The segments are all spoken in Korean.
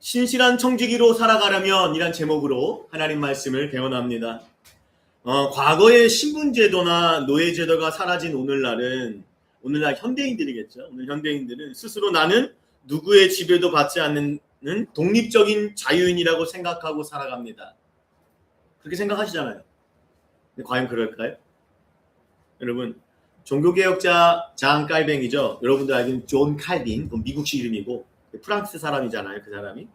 신실한 청지기로 살아가려면 이란 제목으로 하나님 말씀을 배워납니다. 과거의 신분제도나 노예제도가 사라진 오늘날 현대인들이겠죠. 오늘 현대인들은 스스로 나는 누구의 지배도 받지 않는 독립적인 자유인이라고 생각하고 살아갑니다. 그렇게 생각하시잖아요. 근데 과연 그럴까요? 여러분, 종교개혁자 장 칼뱅이죠. 여러분들 알기는 존 칼빈, 미국식 이름이고 프랑스 사람이잖아요. 그 사람이.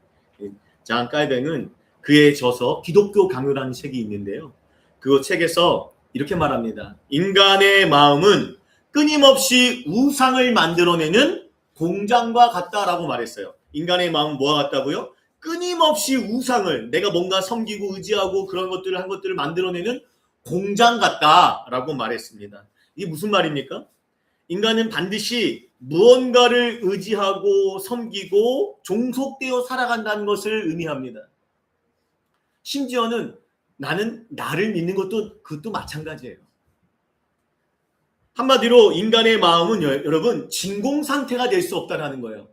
장 칼뱅은 그의 저서 기독교 강요라는 책이 있는데요. 그 책에서 이렇게 말합니다. 인간의 마음은 끊임없이 우상을 만들어내는 공장과 같다라고 말했어요. 인간의 마음은 뭐와 같다고요? 끊임없이 우상을, 내가 뭔가 섬기고 의지하고 그런 것들을 한 것들을 만들어내는 공장 같다라고 말했습니다. 이게 무슨 말입니까? 인간은 반드시 무언가를 의지하고 섬기고 종속되어 살아간다는 것을 의미합니다. 심지어는 나는 나를 믿는 그것도 마찬가지예요. 한마디로 인간의 마음은 여러분 진공상태가 될 수 없다는 거예요.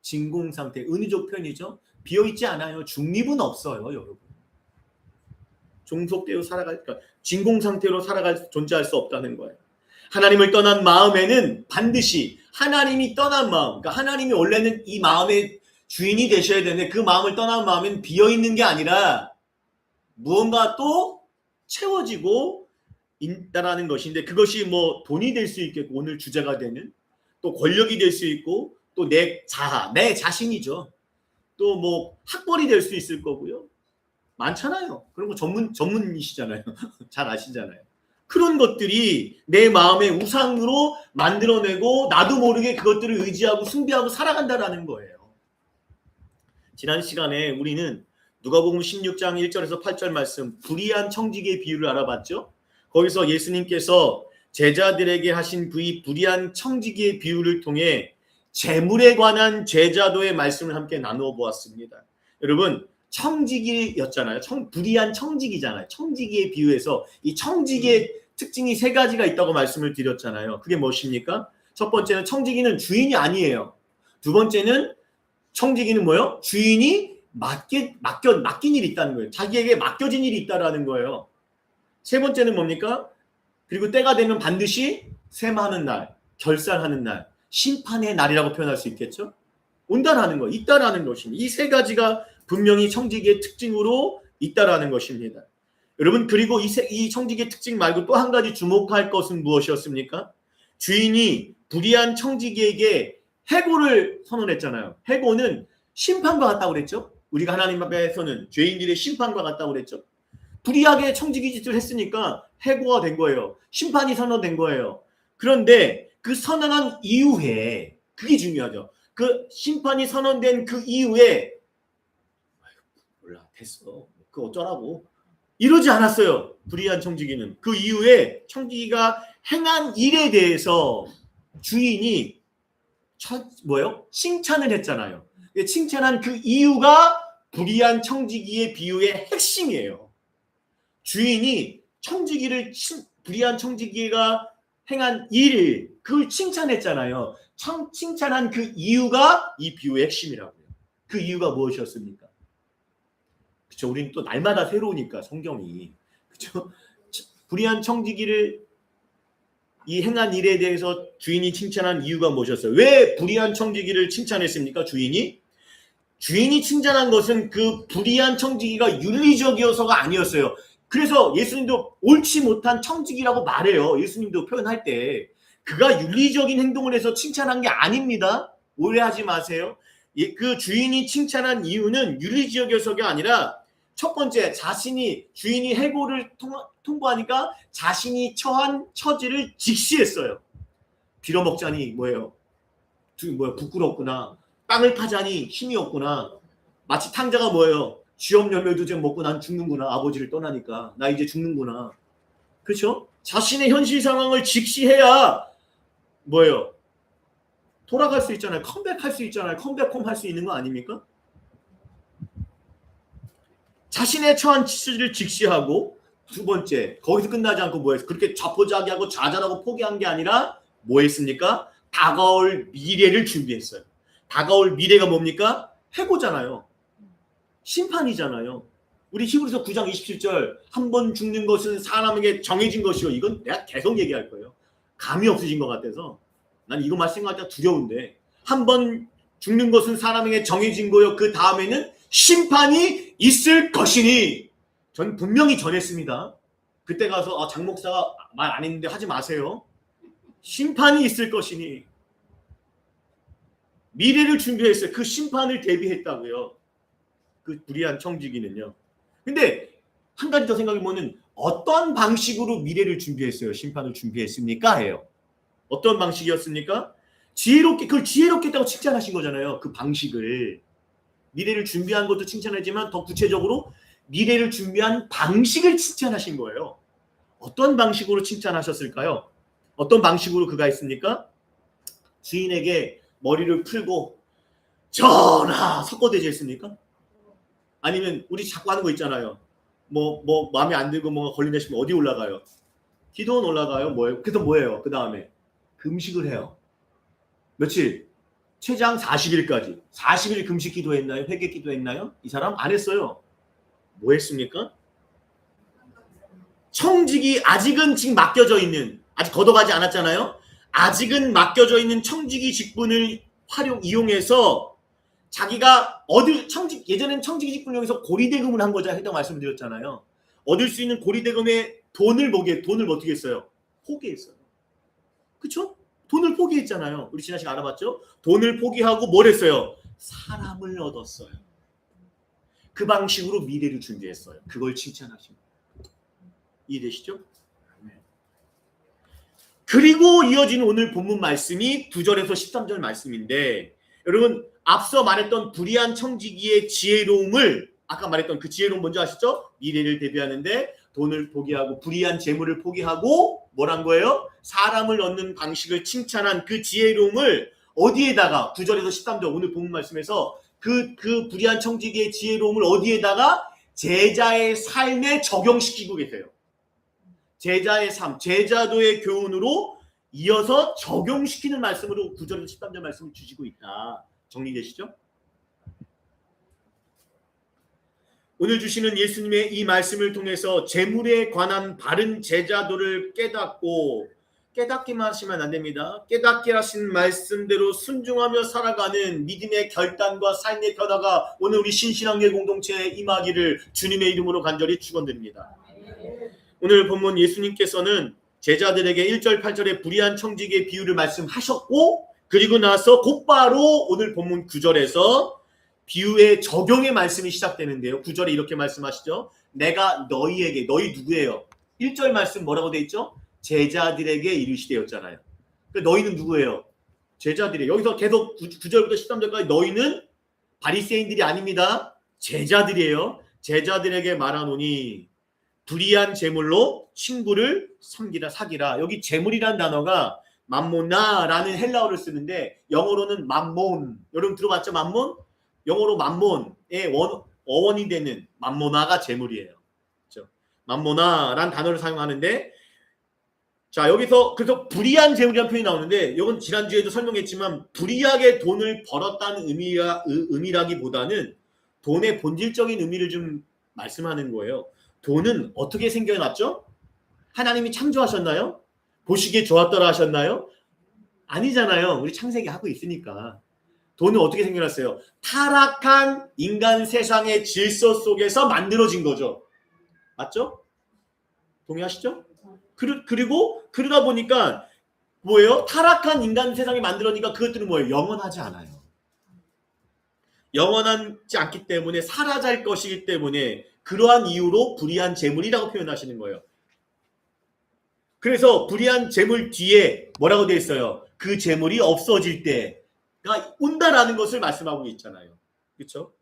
진공상태, 은유적 표현이죠. 비어있지 않아요. 중립은 없어요. 여러분. 종속되어 살아갈까? 진공상태로 존재할 수 없다는 거예요. 하나님을 떠난 마음에는 반드시 하나님이 떠난 마음, 그러니까 하나님이 원래는 이 마음의 주인이 되셔야 되는데 그 마음을 떠난 마음에는 비어있는 게 아니라 무언가 또 채워지고 있다라는 것인데, 그것이 뭐 돈이 될 수 있겠고, 오늘 주제가 되는 또 권력이 될 수 있고, 또 내 자아, 내 자신이죠. 또 뭐 학벌이 될 수 있을 거고요. 많잖아요. 그런 거 전문이시잖아요. 잘 아시잖아요. 그런 것들이 내 마음의 우상으로 만들어내고 나도 모르게 그것들을 의지하고 숭배하고 살아간다라는 거예요. 지난 시간에 우리는 누가복음 16장 1절에서 8절 말씀, 불의한 청지기의 비유를 알아봤죠. 거기서 예수님께서 제자들에게 하신 불의한 청지기의 비유를 통해 재물에 관한 제자도의 말씀을 함께 나누어 보았습니다. 여러분, 청지기였잖아요. 불의한 청지기잖아요. 청지기에 비유해서 이 청지기의 특징이 세 가지가 있다고 말씀을 드렸잖아요. 그게 무엇입니까? 첫 번째는 청지기는 주인이 아니에요. 두 번째는 청지기는 뭐예요? 주인이 맡긴 일이 있다는 거예요. 자기에게 맡겨진 일이 있다는 거예요. 세 번째는 뭡니까? 그리고 때가 되면 반드시 셈하는 날, 결산하는 날, 심판의 날이라고 표현할 수 있겠죠? 온다라는 거, 있다라는 것입니다. 이 세 가지가 분명히 청지기의 특징으로 있다라는 것입니다. 여러분, 그리고 이 청지기의 특징 말고 또 한 가지 주목할 것은 무엇이었습니까? 주인이 불의한 청지기에게 해고를 선언했잖아요. 해고는 심판과 같다고 그랬죠? 우리가 하나님 앞에서는 죄인들의 심판과 같다고 그랬죠? 불의하게 청지기 짓을 했으니까 해고가 된 거예요. 심판이 선언된 거예요. 그런데 그 선언한 이후에, 그게 중요하죠. 그 심판이 선언된 그 이후에 몰라, 됐어, 그 어쩌라고 이러지 않았어요. 불의한 청지기는 그 이후에 청지기가 행한 일에 대해서 주인이 칭찬을 했잖아요. 칭찬한 그 이유가 불의한 청지기의 비유의 핵심이에요. 주인이 불의한 청지기가 행한 일을 그걸 칭찬했잖아요. 칭찬한 그 이유가 이 비유의 핵심이라고요. 그 이유가 무엇이었습니까? 그렇죠. 우리는 또 날마다 새로우니까 성경이, 그렇죠. 불의한 청지기를 이 행한 일에 대해서 주인이 칭찬한 이유가 무엇이었어요? 왜 불의한 청지기를 칭찬했습니까? 주인이 칭찬한 것은 그 불의한 청지기가 윤리적이어서가 아니었어요. 그래서 예수님도 옳지 못한 청지기라고 말해요. 예수님도 표현할 때 그가 윤리적인 행동을 해서 칭찬한 게 아닙니다. 오해하지 마세요. 그 주인이 칭찬한 이유는 윤리적이어서가 아니라, 첫 번째, 주인이 해고를 통보하니까 자신이 처한 처지를 직시했어요. 빌어먹자니 부끄럽구나. 빵을 파자니 힘이 없구나. 마치 탕자가 쥐업 열매도 좀 먹고 난 죽는구나. 아버지를 떠나니까 나 이제 죽는구나. 그렇죠? 자신의 현실 상황을 직시해야 돌아갈 수 있잖아요. 컴백할 수 있잖아요. 컴백홈 할 수 있는 거 아닙니까? 자신의 처한 처지를 직시하고, 두 번째, 거기서 끝나지 않고 그렇게 자포자기하고 좌절하고 포기한 게 아니라 했습니까? 다가올 미래를 준비했어요. 다가올 미래가 뭡니까? 해고잖아요. 심판이잖아요. 우리 히브리서 9장 27절 한 번 죽는 것은 사람에게 정해진 것이요. 이건 내가 계속 얘기할 거예요. 감이 없어진 것 같아서. 난 이것만 생각하기가 두려운데 한 번 죽는 것은 사람에게 정해진 거요. 그 다음에는 심판이 있을 것이니 전 분명히 전했습니다. 그때 가서 장 목사가 말 안 했는데 하지 마세요. 심판이 있을 것이니 미래를 준비했어요. 그 심판을 대비했다고요. 그 불의한 청지기는요. 근데 한 가지 더 생각해보면 어떤 방식으로 미래를 준비했어요? 심판을 준비했습니까? 해요. 어떤 방식이었습니까? 지혜롭게, 그걸 지혜롭게 했다고 칭찬하신 거잖아요. 그 방식을. 미래를 준비한 것도 칭찬하지만 더 구체적으로 미래를 준비한 방식을 칭찬하신 거예요. 어떤 방식으로 칭찬하셨을까요? 어떤 방식으로 그가 했습니까? 주인에게 머리를 풀고 전하 석고대죄했습니까? 아니면 우리 자꾸 하는 거 있잖아요. 뭐 마음에 안 들고 뭐가 걸린다 싶으면 어디 올라가요? 기도원 올라가요? 뭐예요? 그래서 뭐예요? 그 다음에 금식을 해요. 며칠? 최장 40일까지. 40일 금식 기도했나요? 회개 기도했나요? 이 사람 안 했어요. 뭐 했습니까? 청직이 아직은 지금 맡겨져 있는, 아직 걷어가지 않았잖아요. 아직은 맡겨져 있는 청직이 직분을 이용해서 자기가 얻을 예전엔 청지기 직분을 이용해서 고리대금을 한 거자 했다고 말씀드렸잖아요. 얻을 수 있는 고리대금의 돈을 어떻게 했어요? 포기했어요. 그쵸? 돈을 포기했잖아요. 우리 지난 시간 알아봤죠? 돈을 포기하고 뭘 했어요? 사람을 얻었어요. 그 방식으로 미래를 준비했어요. 그걸 칭찬하십니다. 이해되시죠? 그리고 이어지는 오늘 본문 말씀이 9절에서 13절 말씀인데, 여러분 앞서 말했던 불의한 청지기의 지혜로움을, 아까 말했던 그 지혜로움 뭔지 아시죠? 미래를 대비하는데 돈을 포기하고 불의한 재물을 포기하고 뭘 한 거예요? 사람을 얻는 방식을 칭찬한 그 지혜로움을 어디에다가, 9절에서 13절 오늘 본문 말씀에서 그 불의한 청지기의 지혜로움을 어디에다가? 제자의 삶에 적용시키고 계세요. 제자의 삶, 제자도의 교훈으로 이어서 적용시키는 말씀으로 9절에서 13절 말씀을 주시고 있다. 정리되시죠? 오늘 주시는 예수님의 이 말씀을 통해서 재물에 관한 바른 제자도를 깨닫기만 하시면 안 됩니다. 깨닫게 하신 말씀대로 순종하며 살아가는 믿음의 결단과 삶의 변화가 오늘 우리 신신앙계 공동체에 임하기를 주님의 이름으로 간절히 축원드립니다. 오늘 본문 예수님께서는 제자들에게 1절 8절에 불의한 청지기의 비유를 말씀하셨고, 그리고 나서 곧바로 오늘 본문 9절에서 비유의 적용의 말씀이 시작되는데요. 9절에 이렇게 말씀하시죠. 내가 너희에게, 너희 누구예요? 1절 말씀 뭐라고 돼 있죠? 제자들에게 이르시되었잖아요. 그러니까 너희는 누구예요? 제자들이에요. 여기서 계속 9절부터 13절까지 너희는 바리새인들이 아닙니다. 제자들이에요. 제자들에게 말하노니 불의한 재물로 친구를 사기라. 여기 재물이란 단어가 맘모나라는 헬라어를 쓰는데 영어로는 맘몬. 여러분 들어봤죠? 맘몬? 영어로 맘몬의 어원이 되는 맘모나가 재물이에요. 그렇죠? 맘모나라는 단어를 사용하는데, 자 여기서 그래서 불의한 재물이라는 표현이 나오는데, 이건 지난주에도 설명했지만 불의하게 돈을 벌었다는 의미라기보다는 돈의 본질적인 의미를 좀 말씀하는 거예요. 돈은 어떻게 생겨났죠? 하나님이 창조하셨나요? 보시기에 좋았더라 하셨나요? 아니잖아요. 우리 창세기 하고 있으니까. 돈은 어떻게 생겨났어요? 타락한 인간 세상의 질서 속에서 만들어진 거죠. 맞죠? 동의하시죠? 그리고 그러다 보니까 뭐예요? 타락한 인간 세상이 만들어지니까 그것들은 뭐예요? 영원하지 않아요. 영원하지 않기 때문에 사라질 것이기 때문에 그러한 이유로 불의한 재물이라고 표현하시는 거예요. 그래서 불의한 재물 뒤에 뭐라고 되어 있어요? 그 재물이 없어질 때가 온다라는 것을 말씀하고 있잖아요. 그렇죠?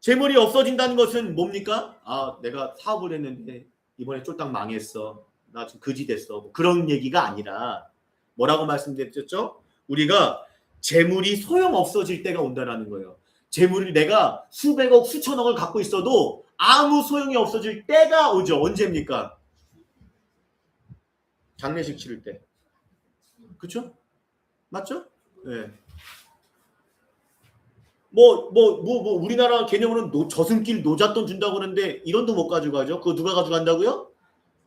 재물이 없어진다는 것은 뭡니까? 아, 내가 사업을 했는데 이번에 쫄딱 망했어. 나 지금 거지 됐어. 뭐 그런 얘기가 아니라 뭐라고 말씀드렸죠? 우리가 재물이 소용 없어질 때가 온다라는 거예요. 재물을 내가 수백억, 수천억을 갖고 있어도 아무 소용이 없어질 때가 오죠. 언제입니까? 장례식 치를 때. 그렇죠? 맞죠? 네. 우리나라 개념으로는 저승길 노잣돈 준다고 그러는데 1원도 못 가져가죠. 그거 누가 가져간다고요?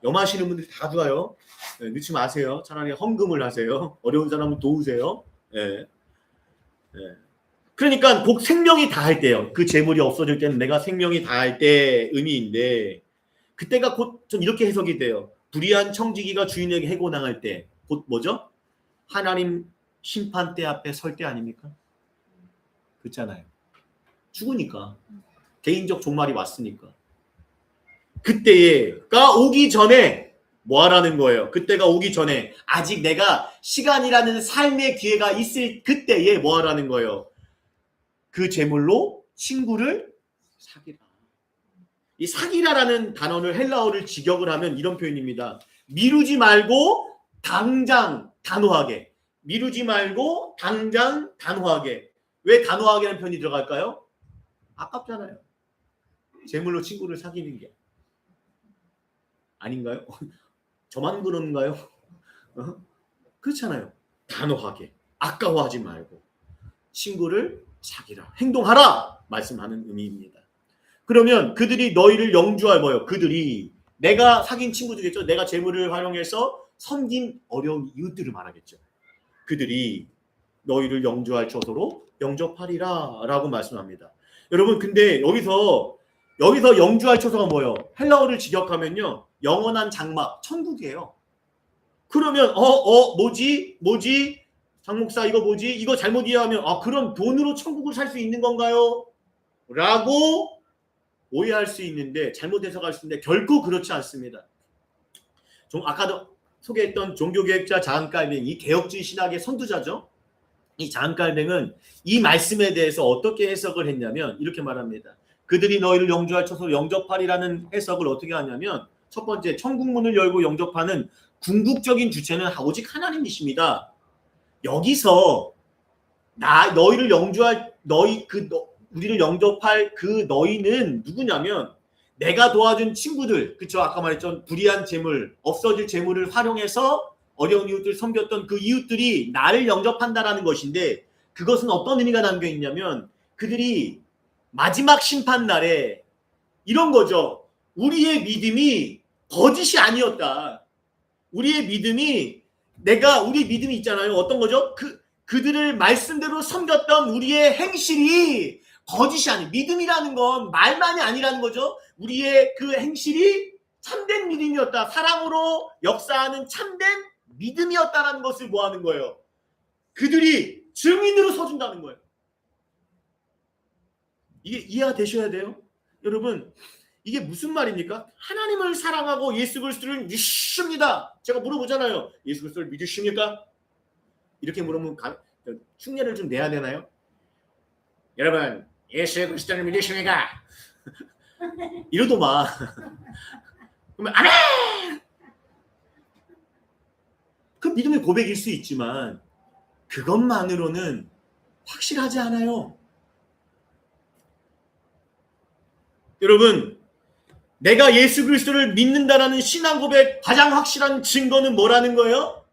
염하시는 분들이 다 가져가요. 네, 넣지 마세요. 차라리 헌금을 하세요. 어려운 사람은 도우세요. 네. 네. 그러니까 곧 생명이 다할 때요. 그 재물이 없어질 때는 내가 생명이 다할 때 의미인데 그때가 곧 전 이렇게 해석이 돼요. 불의한 청지기가 주인에게 해고당할 때 곧 뭐죠? 하나님 심판대 앞에 설 때 아닙니까? 그렇잖아요. 죽으니까. 개인적 종말이 왔으니까. 그때가 오기 전에 뭐 하라는 거예요? 그때가 오기 전에 아직 내가 시간이라는 삶의 기회가 있을 그때에 뭐 하라는 거예요? 그 재물로 친구를 사귀라. 이 사귀라라는 단어를 헬라어를 직역을 하면 이런 표현입니다. 미루지 말고 당장 단호하게. 미루지 말고 당장 단호하게. 왜 단호하게라는 표현이 들어갈까요? 아깝잖아요. 재물로 친구를 사귀는 게. 아닌가요? 저만 그런가요? 그렇잖아요. 단호하게. 아까워하지 말고. 친구를 사귀라. 행동하라. 말씀하는 의미입니다. 그러면 그들이 너희를 영주할 뭐예요? 그들이 내가 사귄 친구들이겠죠. 내가 재물을 활용해서 섬긴 어려운 이웃들을 말하겠죠. 그들이 너희를 영주할 처소로 영접하리라 라고 말씀합니다. 여러분 근데 여기서 영주할 처소가 뭐예요? 헬라어를 직역하면요. 영원한 장막, 천국이에요. 그러면 뭐지? 장 목사 이거 뭐지? 이거 잘못 이해하면 그럼 돈으로 천국을 살 수 있는 건가요? 라고 오해할 수 있는데 잘못 해석할 수 있는데 결코 그렇지 않습니다. 아까도 소개했던 종교개혁자 자한 깔뱅, 이 개혁주의 신학의 선두자죠. 이 자한 깔뱅은 이 말씀에 대해서 어떻게 해석을 했냐면 이렇게 말합니다. 그들이 너희를 영주할 처소로 영접하리라는 해석을 어떻게 하냐면 첫 번째, 천국문을 열고 영접하는 궁극적인 주체는 오직 하나님이십니다. 여기서 너희를 영주할 우리를 영접할 그 너희는 누구냐면 내가 도와준 친구들, 그쵸? 아까 말했던 불의한 재물, 없어질 재물을 활용해서 어려운 이웃들 섬겼던 그 이웃들이 나를 영접한다라는 것인데 그것은 어떤 의미가 담겨 있냐면 그들이 마지막 심판 날에 이런 거죠. 우리의 믿음이 거짓이 아니었다. 우리의 믿음이 우리 믿음이 있잖아요. 어떤 거죠? 그들을 말씀대로 섬겼던 우리의 행실이 거짓이 아니에요. 믿음이라는 건 말만이 아니라는 거죠. 우리의 그 행실이 참된 믿음이었다. 사랑으로 역사하는 참된 믿음이었다라는 것을 뭐 하는 거예요? 그들이 증인으로 서준다는 거예요. 이게 이해가 되셔야 돼요. 여러분 이게 무슨 말입니까? 하나님을 사랑하고 예수 그리스도를 믿습니다. 제가 물어보잖아요. 예수 그리스도를 믿으십니까? 이렇게 물으면 흉내를 좀 내야 되나요? 여러분 예수 그리스도를 믿으십니까? 이러더만 그러면 아멘! 그 믿음의 고백일 수 있지만 그것만으로는 확실하지 않아요. 여러분 내가 예수 그리스도를 믿는다라는 신앙 고백 가장 확실한 증거는 뭐라는 거예요?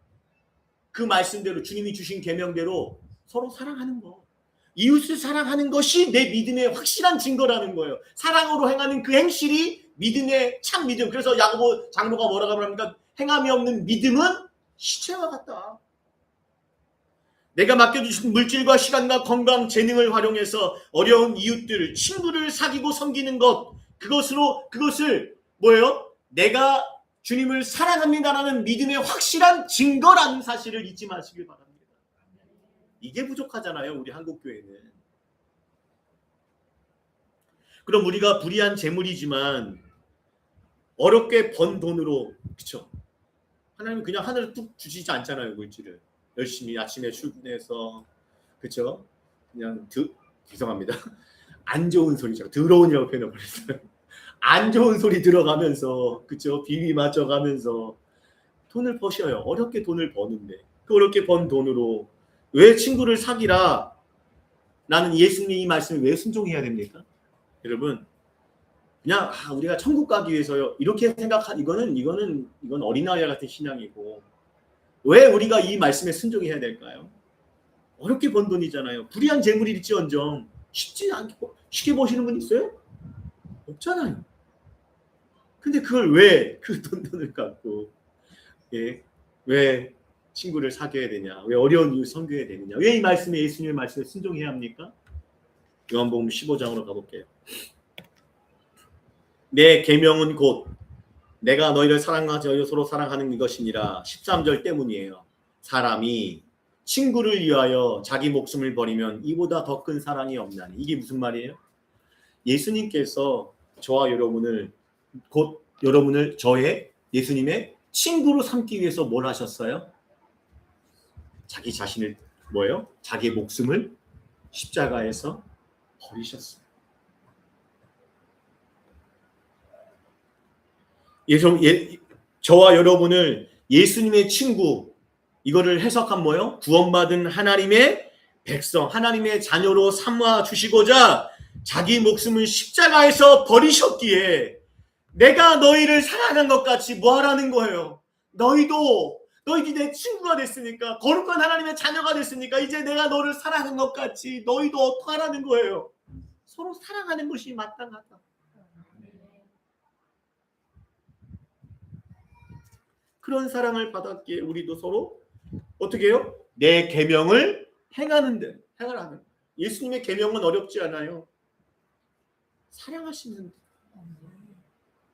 그 말씀대로 주님이 주신 계명대로 서로 사랑하는 거. 이웃을 사랑하는 것이 내 믿음의 확실한 증거라는 거예요. 사랑으로 행하는 그 행실이 믿음의 참 믿음. 그래서 야고보 장로가 뭐라고 합니까? 행함이 없는 믿음은 시체와 같다. 내가 맡겨주신 물질과 시간과 건강, 재능을 활용해서 어려운 이웃들, 친구를 사귀고 섬기는 것, 그것을 뭐예요? 내가 주님을 사랑합니다라는 믿음의 확실한 증거라는 사실을 잊지 마시길 바랍니다. 이게 부족하잖아요, 우리 한국교회는. 그럼 우리가 불의한 재물이지만 어렵게 번 돈으로, 그쵸? 하나님은 그냥 하늘을 뚝 주시지 않잖아요, 물질을. 열심히 아침에 출근해서, 그쵸? 그냥 죄송합니다. 안 좋은 소리죠. 더러운이라고 표현해버렸어요. 안 좋은 소리 들어가면서, 그쵸? 비위 맞춰가면서 돈을 버셔요. 어렵게 돈을 버는데 그 어렵게 번 돈으로 왜 친구를 사귀라 라는 예수님의 이 말씀을 왜 순종해야 됩니까? 여러분 그냥 우리가 천국 가기 위해서요 이렇게 생각한 이건 어린아이 같은 신앙이고 왜 우리가 이 말씀에 순종해야 될까요? 어렵게 번 돈이잖아요. 불의한 재물일지언정 쉽지 않고 쉽게 보시는 분 있어요? 없잖아요. 근데 그걸 왜 그 돈을 갖고 왜 친구를 사귀어야 되냐? 왜 어려운 이유 섬겨야 되느냐? 왜 이 말씀에 예수님의 말씀에 순종해야 합니까? 요한복음 15장으로 가볼게요. 내 계명은 곧 내가 너희를 사랑하지 너희 서로 사랑하는 이것이니라. 13절 때문이에요. 사람이 친구를 위하여 자기 목숨을 버리면 이보다 더 큰 사랑이 없나니. 이게 무슨 말이에요? 예수님께서 저와 여러분을 곧 여러분을 저의 예수님의 친구로 삼기 위해서 뭘 하셨어요? 자기 자신을 뭐예요? 자기 목숨을 십자가에서 버리셨어요. 저와 여러분을 예수님의 친구, 이거를 해석한 뭐예요? 구원받은 하나님의 백성, 하나님의 자녀로 삼아 주시고자 자기 목숨을 십자가에서 버리셨기에 내가 너희를 사랑한 것 같이 뭐 하라는 거예요? 너희들이 내 친구가 됐으니까, 거룩한 하나님의 자녀가 됐으니까 이제 내가 너를 사랑한 것 같이 너희도 어떡하라는 거예요? 서로 사랑하는 것이 마땅하다. 그런 사랑을 받았기에 우리도 서로 어떻게 해요? 내 계명을 행하라는. 예수님의 계명은 어렵지 않아요. 사랑하시는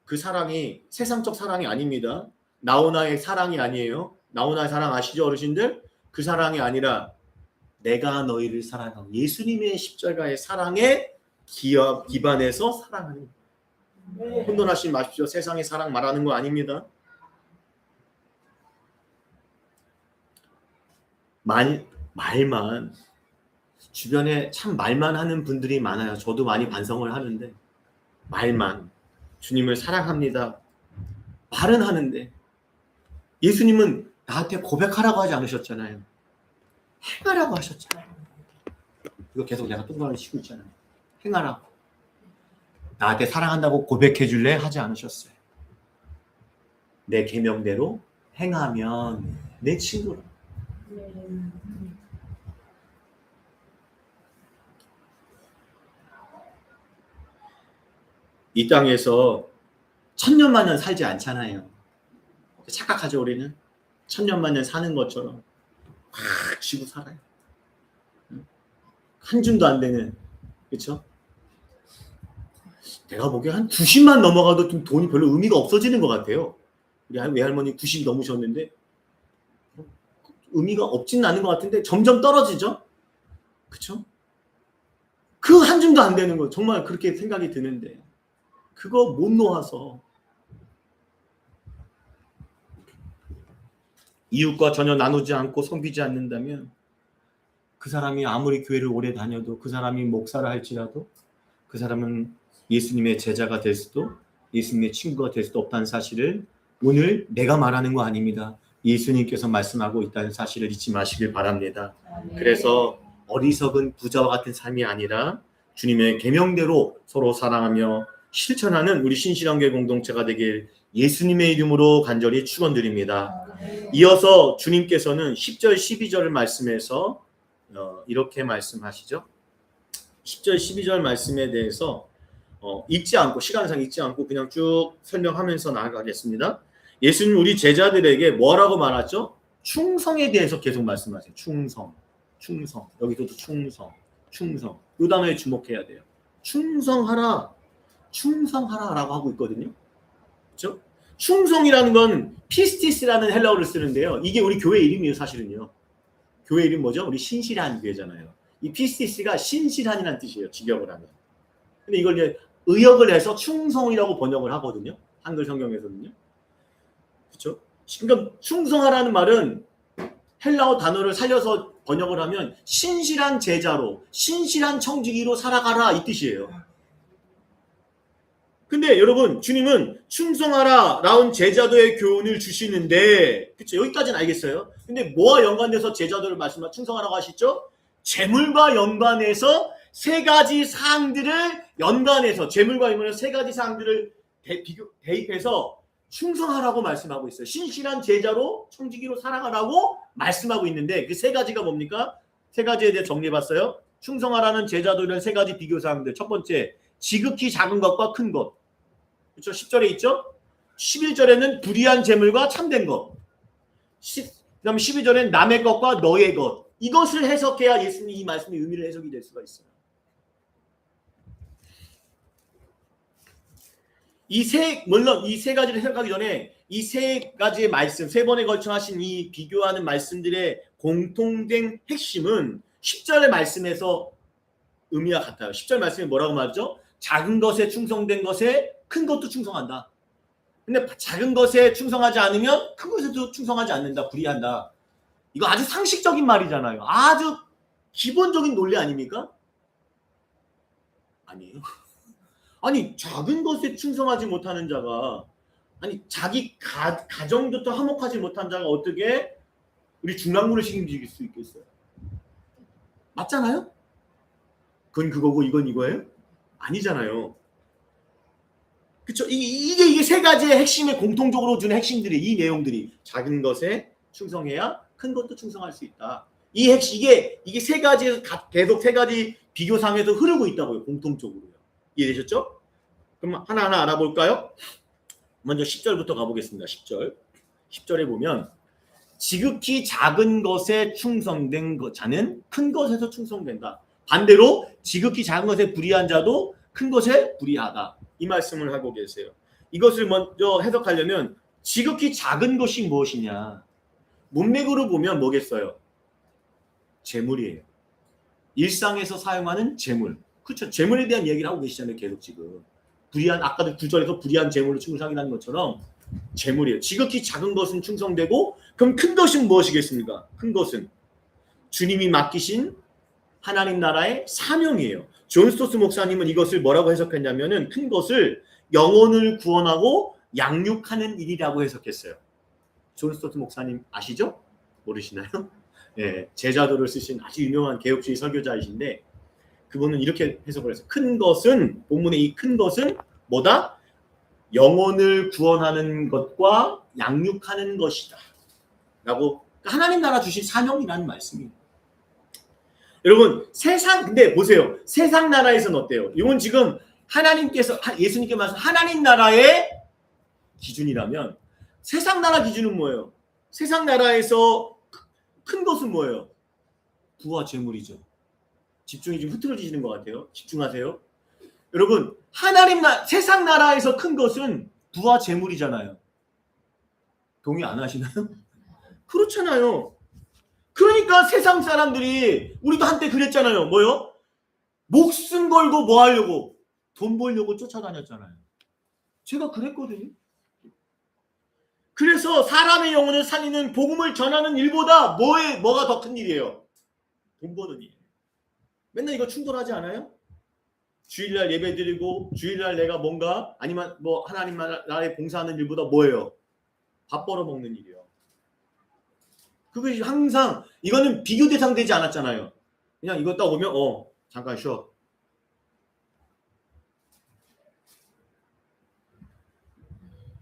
그 사랑이 세상적 사랑이 아닙니다. 나오나의 사랑이 아니에요. 나오나의 사랑 아시죠, 어르신들? 그 사랑이 아니라 내가 너희를 사랑하고 예수님의 십자가의 사랑에 기반해서 사랑하는 거예요. 혼돈하지 마십시오. 세상의 사랑 말하는 거 아닙니다. 말만 주변에 참 말만 하는 분들이 많아요. 저도 많이 반성을 하는데 말만 주님을 사랑합니다. 말은 하는데 예수님은 나한테 고백하라고 하지 않으셨잖아요. 행하라고 하셨잖아요. 이거 계속 내가 똥방을 치고 있잖아요. 행하라고. 나한테 사랑한다고 고백해 줄래? 하지 않으셨어요. 내 계명대로 행하면 내 친구라. 이 땅에서 천년만년 살지 않잖아요. 착각하죠, 우리는. 천년만년 사는 것처럼 막 쥐고 살아요. 한 줌도 안 되는, 그렇죠? 내가 보기에 한 90만 넘어가도 좀 돈이 별로 의미가 없어지는 것 같아요. 우리 외할머니 90이 넘으셨는데 의미가 없지는 않은 것 같은데 점점 떨어지죠? 그렇죠? 그 한 줌도 안 되는 거 정말 그렇게 생각이 드는데 그거 못 놓아서 이웃과 전혀 나누지 않고 섬기지 않는다면 그 사람이 아무리 교회를 오래 다녀도, 그 사람이 목사를 할지라도 그 사람은 예수님의 제자가 될 수도, 예수님의 친구가 될 수도 없다는 사실을 오늘 내가 말하는 거 아닙니다. 예수님께서 말씀하고 있다는 사실을 잊지 마시길 바랍니다. 그래서 어리석은 부자와 같은 삶이 아니라 주님의 계명대로 서로 사랑하며 실천하는 우리 신실한교회 공동체가 되길 예수님의 이름으로 간절히 축원드립니다. 이어서 주님께서는 10절 12절을 말씀해서 이렇게 말씀하시죠. 10절 12절 말씀에 대해서 읽지 않고, 시간상 읽지 않고 그냥 쭉 설명하면서 나아가겠습니다. 예수님 우리 제자들에게 뭐라고 말하죠? 충성에 대해서 계속 말씀하세요. 충성. 여기서도 충성. 이 단어에 주목해야 돼요. 충성하라라고 하고 있거든요. 그렇죠? 충성이라는 건 피스티스라는 헬라어를 쓰는데요. 이게 우리 교회 이름이에요, 사실은요. 교회 이름 뭐죠? 우리 신실한 교회잖아요. 이 피스티스가 신실한이라는 뜻이에요, 직역을 하면. 근데 이걸 이제 의역을 해서 충성이라고 번역을 하거든요. 한글 성경에서는요. 그렇죠? 그러니까 충성하라는 말은 헬라어 단어를 살려서 번역을 하면 신실한 제자로, 신실한 청지기로 살아가라 이 뜻이에요. 근데 여러분, 주님은 충성하라 라운 제자도의 교훈을 주시는데, 그쵸? 여기까지는 알겠어요. 근데 뭐와 연관돼서 제자도를 충성하라고 하시죠? 재물과 연관해서 세 가지 사항들을 연관해서, 재물과 연관해서 세 가지 사항들을 대입해서 충성하라고 말씀하고 있어요. 신실한 제자로 청지기로 살아가라고 말씀하고 있는데 그 세 가지가 뭡니까? 세 가지에 대해 정리해봤어요. 충성하라는 제자도는 세 가지 비교 사항들. 첫 번째, 지극히 작은 것과 큰 것. 그렇죠? 10절에 있죠? 11절에는 불의한 재물과 참된 것. 그다음 12절에는 남의 것과 너의 것. 이것을 해석해야 예수님 이 말씀의 의미를 해석이 될 수가 있어요. 물론 이 세 가지를 해석하기 전에 이 세 가지의 말씀, 세 번에 걸쳐 하신 이 비교하는 말씀들의 공통된 핵심은 10절의 말씀에서 의미와 같아요. 10절 말씀에 뭐라고 말하죠? 작은 것에 충성된 것에 큰 것도 충성한다. 근데 작은 것에 충성하지 않으면 큰 것에도 충성하지 않는다. 불의한다. 이거 아주 상식적인 말이잖아요. 아주 기본적인 논리 아닙니까? 아니에요. 아니 작은 것에 충성하지 못하는 자가 아니 자기 가정부터 화목하지 못한 자가 어떻게 우리 중랑구를 책임질 수 있겠어요? 맞잖아요? 그건 그거고 이건 이거예요? 아니잖아요. 그렇죠? 이게 세 가지의 핵심에 공통적으로 주는 핵심들이 이 내용들이 작은 것에 충성해야 큰 것도 충성할 수 있다. 이게 세 가지 계속 세 가지 비교상에서 흐르고 있다고요. 공통적으로요. 이해되셨죠? 그럼 하나하나 알아볼까요? 먼저 10절부터 가보겠습니다. 10절. 10절에 보면 지극히 작은 것에 충성된 자는 큰 것에서 충성된다. 반대로 지극히 작은 것에 불의한 자도 큰 것에 불의하다. 이 말씀을 하고 계세요. 이것을 먼저 해석하려면 지극히 작은 것이 무엇이냐. 문맥으로 보면 뭐겠어요? 재물이에요. 일상에서 사용하는 재물. 그렇죠. 재물에 대한 얘기를 하고 계시잖아요. 계속 지금. 불의한 아까도 9절에서 불의한 재물로 충성이라는 것처럼 재물이에요. 지극히 작은 것은 충성되고 그럼 큰 것은 무엇이겠습니까? 큰 것은 주님이 맡기신 하나님 나라의 사명이에요. 존 스토스 목사님은 이것을 뭐라고 해석했냐면은 큰 것을 영혼을 구원하고 양육하는 일이라고 해석했어요. 존 스토스 목사님 아시죠? 모르시나요? 네, 제자도를 쓰신 아주 유명한 개혁주의 설교자이신데 그분은 이렇게 해석을 해서 큰 것은 본문의 이 큰 것은 뭐다? 영혼을 구원하는 것과 양육하는 것이다. 라고 하나님 나라 주신 사명이라는 말씀이에요. 여러분 근데 보세요. 세상 나라에서는 어때요? 이건 지금 하나님께서 예수님께 말씀 하나님 나라의 기준이라면 세상 나라 기준은 뭐예요? 세상 나라에서 큰 것은 뭐예요? 부와 재물이죠. 집중이 좀 흐트러지시는 것 같아요. 집중하세요. 여러분 세상 나라에서 큰 것은 부와 재물이잖아요. 동의 안 하시나요? 그렇잖아요. 그러니까 세상 사람들이 우리도 한때 그랬잖아요. 뭐요? 목숨 걸고 뭐 하려고? 돈 벌려고 쫓아다녔잖아요. 제가 그랬거든요. 그래서 사람의 영혼을 살리는 복음을 전하는 일보다 뭐가 더 큰 일이에요? 돈 버는 일. 맨날 이거 충돌하지 않아요? 주일날 예배 드리고 주일날 내가 뭔가 아니면 뭐 하나님 나라에 봉사하는 일보다 뭐예요? 밥 벌어 먹는 일이요. 그것이 항상 이거는 비교 대상 되지 않았잖아요. 그냥 이거 딱 오면 잠깐 쉬어.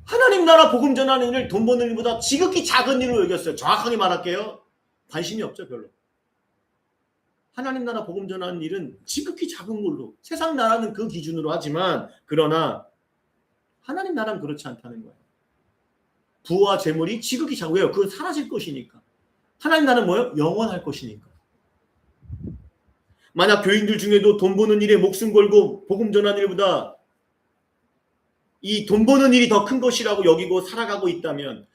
하나님 나라 복음 전하는 일을 돈 버는 일보다 지극히 작은 일로 여겼어요. 정확하게 말할게요. 관심이 없죠 별로. 하나님 나라 복음 전하는 일은 지극히 작은 걸로 세상 나라는 그 기준으로 하지만 그러나 하나님 나라는 그렇지 않다는 거예요. 부와 재물이 지극히 작고요. 그건 사라질 것이니까. 하나님 나라는 뭐예요? 영원할 것이니까. 만약 교인들 중에도 돈 버는 일에 목숨 걸고 복음 전하는 일보다 이 돈 버는 일이 더 큰 것이라고 여기고 살아가고 있다면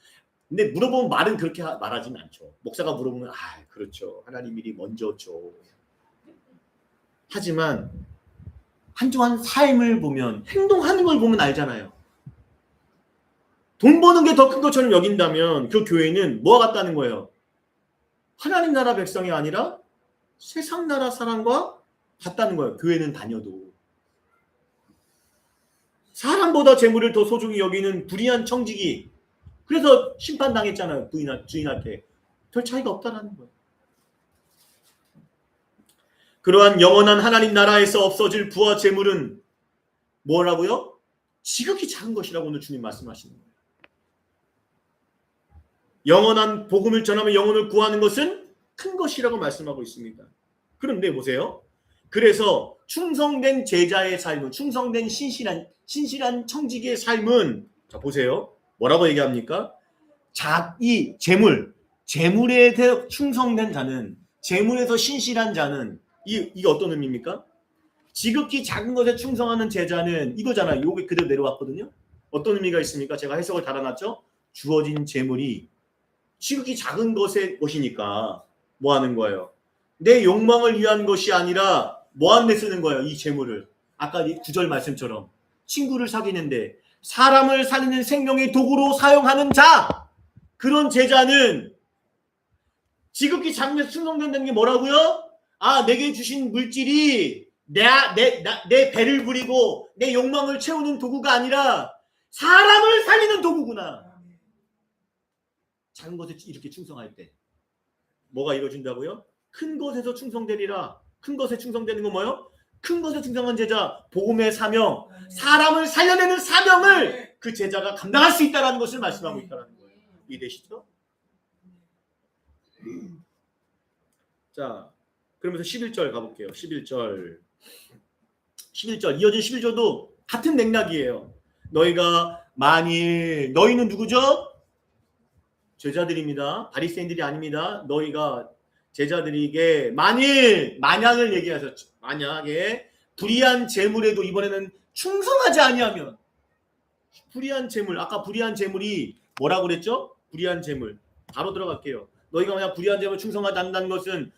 근데 물어보면 말은 그렇게 말하진 않죠. 목사가 물어보면 그렇죠. 하나님 일이 먼저죠. 하지만 한동안 삶을 보면 행동하는 걸 보면 알잖아요. 돈 버는 게 더 큰 것처럼 여긴다면 그 교회는 뭐와 같다는 거예요? 하나님 나라 백성이 아니라 세상 나라 사람과 같다는 거예요. 교회는 다녀도. 사람보다 재물을 더 소중히 여기는 불의한 청지기. 그래서 심판당했잖아요. 주인한테. 별 차이가 없다는 거예요. 그러한 영원한 하나님 나라에서 없어질 부와 재물은 뭐라고요? 지극히 작은 것이라고 오늘 주님 말씀하시는 거예요. 영원한 복음을 전하며 영혼을 구하는 것은 큰 것이라고 말씀하고 있습니다. 그런데 보세요. 그래서 충성된 제자의 삶은, 충성된 신실한 청지기의 삶은, 자 보세요. 뭐라고 얘기합니까? 이 재물에 대해 충성된 자는, 재물에서 신실한 자는, 이게 어떤 의미입니까? 지극히 작은 것에 충성하는 제자는 이거잖아요. 요게 그대로 내려왔거든요. 어떤 의미가 있습니까? 제가 해석을 달아놨죠. 주어진 재물이 지극히 작은 것이니까 뭐 하는 거예요? 내 욕망을 위한 것이 아니라 뭐 하는 데 쓰는 거예요? 이 재물을. 아까 이 구절 말씀처럼 친구를 사귀는데 사람을 살리는 생명의 도구로 사용하는 자, 그런 제자는 지극히 작은 것에 충성된다는 게 뭐라고요? 아, 내게 주신 물질이 내 배를 부리고 내 욕망을 채우는 도구가 아니라 사람을 살리는 도구구나. 작은 것에 이렇게 충성할 때 뭐가 이루어진다고요? 큰 것에서 충성되리라. 큰 것에 충성되는 건 뭐예요? 큰 것에 충성한 제자, 복음의 사명, 사람을 살려내는 사명을 그 제자가 감당할 수 있다는 것을 말씀하고 있다는 거예요. 이해되시죠? 자, 그러면서 11절 가볼게요. 11절 이어진 11절도 같은 맥락이에요. 너희가 만일, 너희는 누구죠? 제자들입니다. 바리새인들이 아닙니다. 너희가 제자들에게 만약을 얘기하셨죠. 만약에 불의한 재물에도 이번에는 충성하지 아니하면, 불의한 재물, 아까 불의한 재물이 뭐라고 그랬죠? 불의한 재물. 바로 들어갈게요. 너희가 만약 불의한 재물 충성하지 않는다는 것은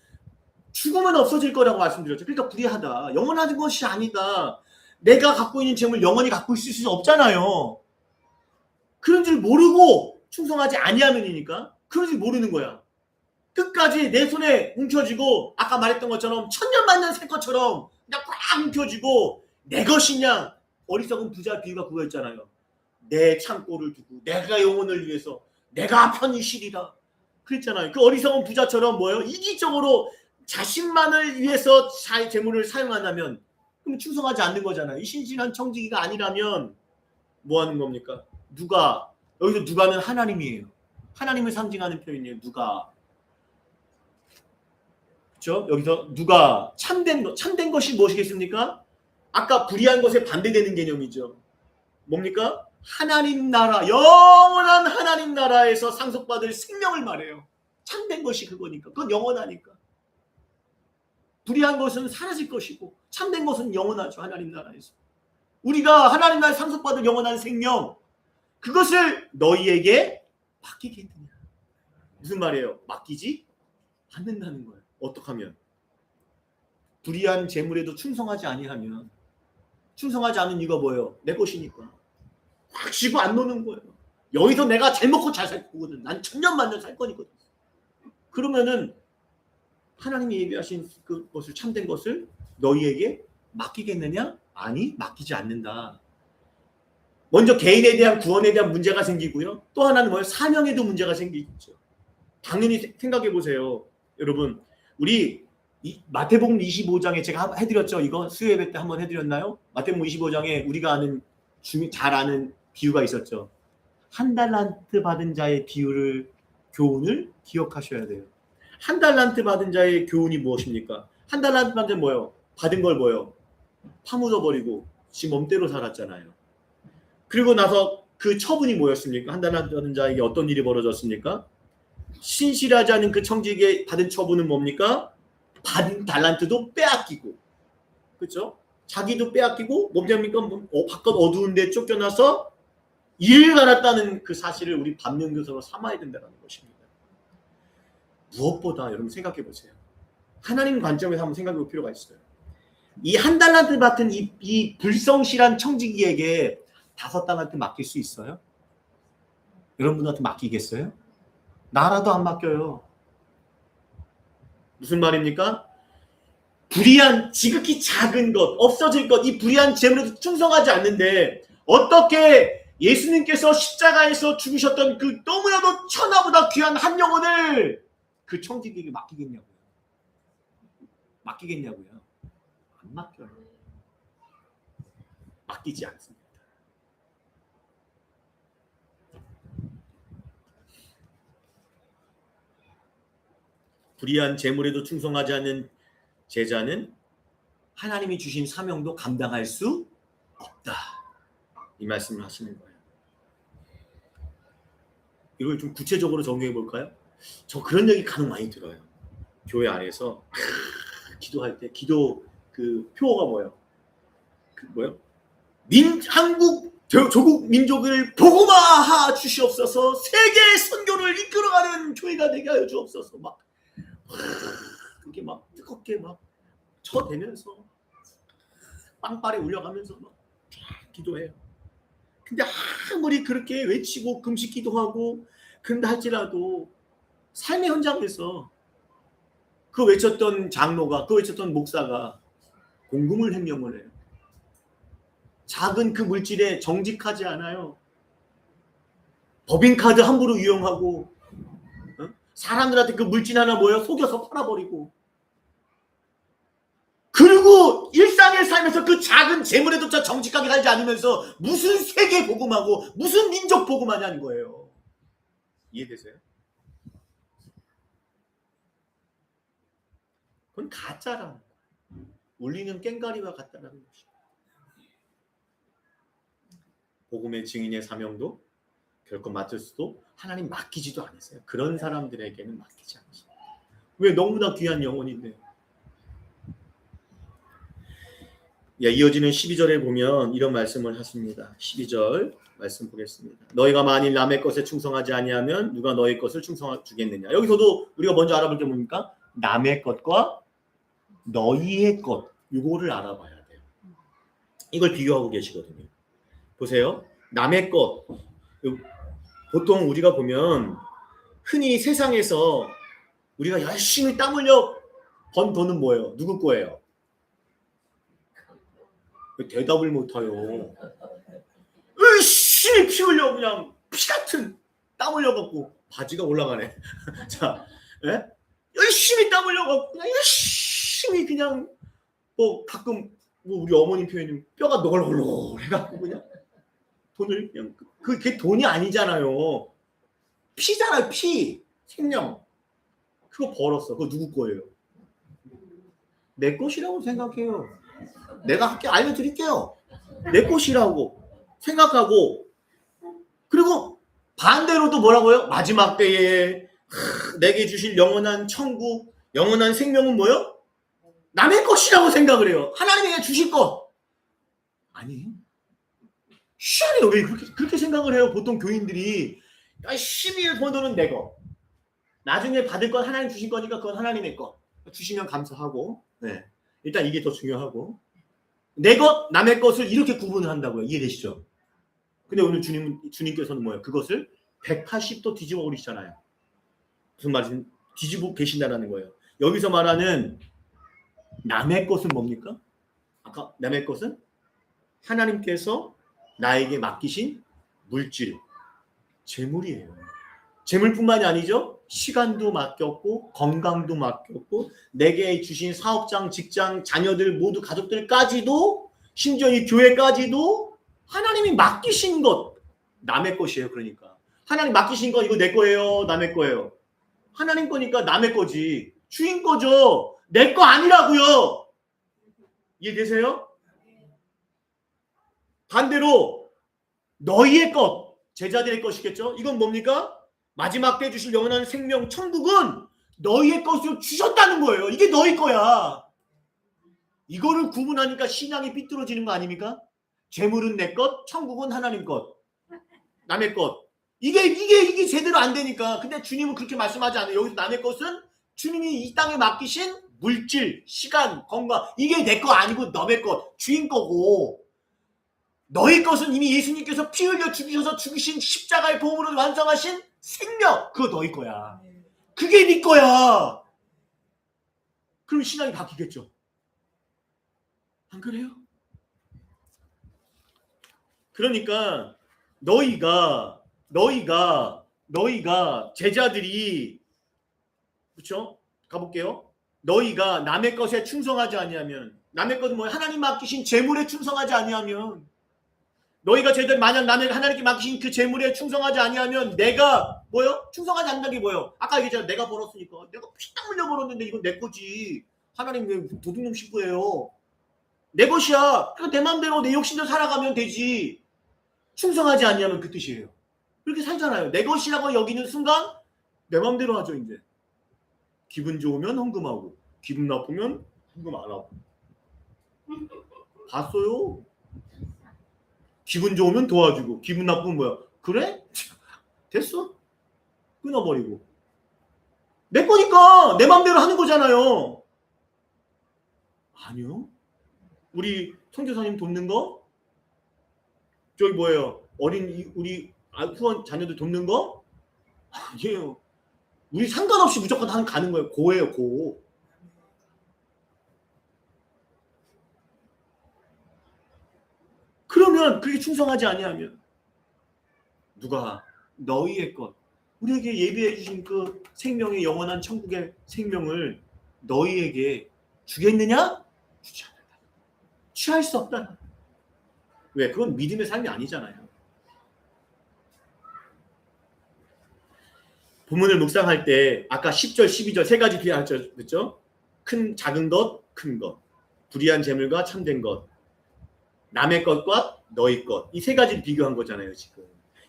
죽으면 없어질 거라고 말씀드렸죠. 그러니까 불의하다. 영원한 것이 아니다. 내가 갖고 있는 재물 영원히 갖고 있을 수 없잖아요. 그런 줄 모르고 충성하지 아니하면이니까 그런 줄 모르는 거야. 끝까지 내 손에 움켜쥐고 아까 말했던 것처럼 천년만년 살 것처럼 그냥 꽉 움켜쥐고 내 것이냐. 어리석은 부자 비유가 그거였잖아요. 내 창고를 두고 내가 영혼을 위해서 내가 편히 쉬리라 그랬잖아요. 그 어리석은 부자처럼 뭐예요? 이기적으로 자신만을 위해서 재물을 사용한다면 그럼 충성하지 않는 거잖아요. 이 신실한 청지기가 아니라면 뭐 하는 겁니까? 여기서 누가는 하나님이에요. 하나님을 상징하는 표현이에요. 누가. 그렇죠? 여기서 누가 참된 것이 무엇이겠습니까? 아까 불의한 것에 반대되는 개념이죠. 뭡니까? 하나님 나라, 영원한 하나님 나라에서 상속받을 생명을 말해요. 참된 것이 그거니까. 그건 영원하니까. 불의한 것은 사라질 것이고 참된 것은 영원하죠. 하나님 나라에서. 우리가 하나님 나라에 상속받을 영원한 생명, 그것을 너희에게 맡기겠느냐. 무슨 말이에요? 맡기지 않는다는 거예요. 어떻게 하면? 불의한 재물에도 충성하지 아니하면. 충성하지 않은 이유가 뭐예요? 내 것이니까. 확 쥐고 안 노는 거예요. 여기서 내가 잘 먹고 잘 살 거거든. 난 천년만년 살 거니까. 그러면은 하나님이 예비하신 그것을, 참된 것을 너희에게 맡기겠느냐? 아니, 맡기지 않는다. 먼저 개인에 대한 구원에 대한 문제가 생기고요. 또 하나는 뭐예요? 사명에도 문제가 생기죠. 당연히 생각해 보세요. 여러분, 우리 마태복음 25장에 제가 해드렸죠. 이거 수요 예배 때 한번 해드렸나요? 마태복음 25장에 우리가 잘 아는 비유가 있었죠. 한 달란트 받은 자의 교훈을 기억하셔야 돼요. 한 달란트 받은 자의 교훈이 무엇입니까? 한 달란트 받은 자는 뭐예요? 받은 걸 뭐예요? 파묻어버리고 지 멋대로 살았잖아요. 그리고 나서 그 처분이 뭐였습니까? 한 달란트 받은 자에게 어떤 일이 벌어졌습니까? 신실하지 않은 그 청지기에 받은 처분은 뭡니까? 받은 달란트도 빼앗기고, 그렇죠? 자기도 빼앗기고, 뭡니까? 바깥 어두운 데 쫓겨나서 일을 갈았다는 그 사실을 우리 반면교사로 삼아야 된다는 것입니다. 무엇보다 여러분 생각해 보세요. 하나님 관점에서 한번 생각해 볼 필요가 있어요. 이 한 달란트 받은 이 불성실한 청지기에게 5달란트 맡길 수 있어요? 여러분한테 맡기겠어요? 나라도 안 맡겨요. 무슨 말입니까? 불의한, 지극히 작은 것, 없어질 것, 이 불의한 재물에도 충성하지 않는데 어떻게 예수님께서 십자가에서 죽으셨던 그 너무나도 천하보다 귀한 한 영혼을 그 청지기에게 맡기겠냐고요. 안 맡겨요. 맡기지 않습니다. 불의한 재물에도 충성하지 않는 제자는 하나님이 주신 사명도 감당할 수 없다. 이 말씀을 하시는 거예요. 이걸 좀 구체적으로 정리해 볼까요? 저 그런 얘기 간혹 많이 들어요. 교회 안에서 기도할 때 기도 그 표어가 뭐예요? 그 뭐예요? 한국 조국 민족을 복음화하 주시옵소서. 세계 선교를 이끌어가는 교회가 되게 하여 주옵소서. 막 그게 막 뜨겁게 막 쳐대면서 빵빠레 울려가면서 막 기도해요. 근데 아무리 그렇게 외치고 금식 기도하고 그런다 할지라도 삶의 현장에서 그 외쳤던 장로가, 그 외쳤던 목사가 공금을 횡령을 해요. 작은 그 물질에 정직하지 않아요. 법인카드 함부로 이용하고 사람들한테 그 물질 하나 모여 속여서 팔아버리고, 그리고 일상의 삶에서 그 작은 재물에조차 정직하게 살지 않으면서 무슨 세계 복음하고 무슨 민족 복음하냐는 거예요. 이해되세요? 그건 가짜라는 거예요. 울리는 꽹과리와 같다는 것이죠. 복음의 증인의 사명도 결코 맡을 수도 하나님 맡기지도 않으세요. 그런 사람들에게는 맡기지 않으세요. 왜? 너무나 귀한 영혼인데. 예, 이어지는 12절에 보면 이런 말씀을 하십니다. 12절 말씀 보겠습니다. 너희가 만일 남의 것에 충성하지 아니하면 누가 너희 것을 충성하주겠느냐. 여기서도 우리가 먼저 알아볼 게 뭡니까? 남의 것과 너희의 것, 이거를 알아봐야 돼요. 이걸 비교하고 계시거든요. 보세요. 남의 것. 보통 우리가 보면 흔히 세상에서 우리가 열심히 땀 흘려 번 돈은 뭐예요? 누구 거예요? 왜 대답을 못해요? 열심히 피 흘려 그냥 피 같은 땀 흘려갖고 바지가 올라가네. 자, 예? 열심히 땀 흘려갖고 그냥 열심히 그냥 뭐 가끔 뭐 우리 어머님 표현은 뼈가 너글너글 해갖고 그냥 돈을 그냥 그게 돈이 아니잖아요. 피잖아요. 피. 생명. 그거 벌었어. 그거 누구 거예요? 내 것이라고 생각해요. 내가 할게 알려드릴게요. 내 것이라고 생각하고, 그리고 반대로도 뭐라고요? 마지막 때에 내게 주실 영원한 천국, 영원한 생명은 뭐요? 남의 것이라고 생각을 해요. 하나님에게 주실 것. 아니, 희한해요. 왜 그렇게 생각을 해요? 보통 교인들이 12일 번 돈은 내 거. 나중에 받을 건 하나님 주신 거니까 그건 하나님의 거. 주시면 감사하고. 네. 일단 이게 더 중요하고. 내 것, 남의 것을 이렇게 구분을 한다고요. 이해되시죠? 근데 오늘 주님께서는 뭐예요? 그것을 180도 뒤집어 버리시잖아요. 무슨 말인지 뒤집어 계신다라는 거예요. 여기서 말하는 남의 것은 뭡니까? 아까 남의 것은 하나님께서 나에게 맡기신 물질, 재물이에요. 재물뿐만이 아니죠. 시간도 맡겼고 건강도 맡겼고 내게 주신 사업장, 직장, 자녀들 모두 가족들까지도 심지어 이 교회까지도 하나님이 맡기신 것, 남의 것이에요. 그러니까 하나님 맡기신 거 이거 내 거예요, 남의 거예요. 하나님 거니까 남의 거지. 주인 거죠. 내 거 아니라고요. 이해되세요? 반대로 너희의 것, 제자들의 것이겠죠. 이건 뭡니까? 마지막 때 주실 영원한 생명 천국은 너희의 것으로 주셨다는 거예요. 이게 너희 거야. 이거를 구분하니까 신앙이 삐뚤어지는 거 아닙니까? 재물은 내 것, 천국은 하나님 것, 남의 것. 이게 제대로 안 되니까. 근데 주님은 그렇게 말씀하지 않아요. 여기서 남의 것은 주님이 이 땅에 맡기신 물질, 시간, 건강. 이게 내 거 아니고 너의 것, 주인 거고. 너희 것은 이미 예수님께서 피 흘려 죽이셔서 죽으신 십자가의 보험으로 완성하신 생명. 그거 너희 거야. 그게 네 거야. 그럼 신앙이 바뀌겠죠. 안 그래요? 그러니까 너희가 제자들이, 그렇죠? 가볼게요. 너희가 남의 것에 충성하지 아니하면, 남의 것은 뭐예요? 하나님 맡기신 재물에 충성하지 아니하면, 너희가 제자들 만약 하나님께 맡기신 그 재물에 충성하지 아니하면 내가 뭐요? 충성하지 않는다는 게 뭐예요? 아까 얘기했잖아. 내가 벌었으니까. 내가 피땀 흘려 벌었는데 이건 내 거지. 하나님 왜 도둑놈 신부예요? 내 것이야. 그러니까 내 마음대로 내 욕심대로 살아가면 되지. 충성하지 않냐면 그 뜻이에요. 그렇게 살잖아요. 내 것이라고 여기는 순간 내 마음대로 하죠. 이제 기분 좋으면 헌금하고 기분 나쁘면 헌금 안 하고. 봤어요. 기분 좋으면 도와주고 기분 나쁘면 뭐야? 그래? 됐어. 끊어버리고. 내 거니까 내 마음대로 하는 거잖아요. 아니요. 우리 선교사님 돕는 거? 저기 뭐예요? 우리 후원 자녀들 돕는 거? 아니에요. 우리 상관없이 무조건 가는 거예요. 고예요, 고. 그러면 그게 충성하지 아니하면 누가 너희의 것, 우리에게 예비해 주신 그 생명의 영원한 천국의 생명을 너희에게 주겠느냐? 주지 않는다. 취할 수 없다. 왜? 그건 믿음의 삶이 아니잖아요. 본문을 묵상할 때 아까 10절, 12절 세 가지 비하했죠. 큰 작은 것, 큰 것, 불의한 재물과 참된 것, 남의 것과 너희 것, 이 세 가지를 비교한 거잖아요. 지금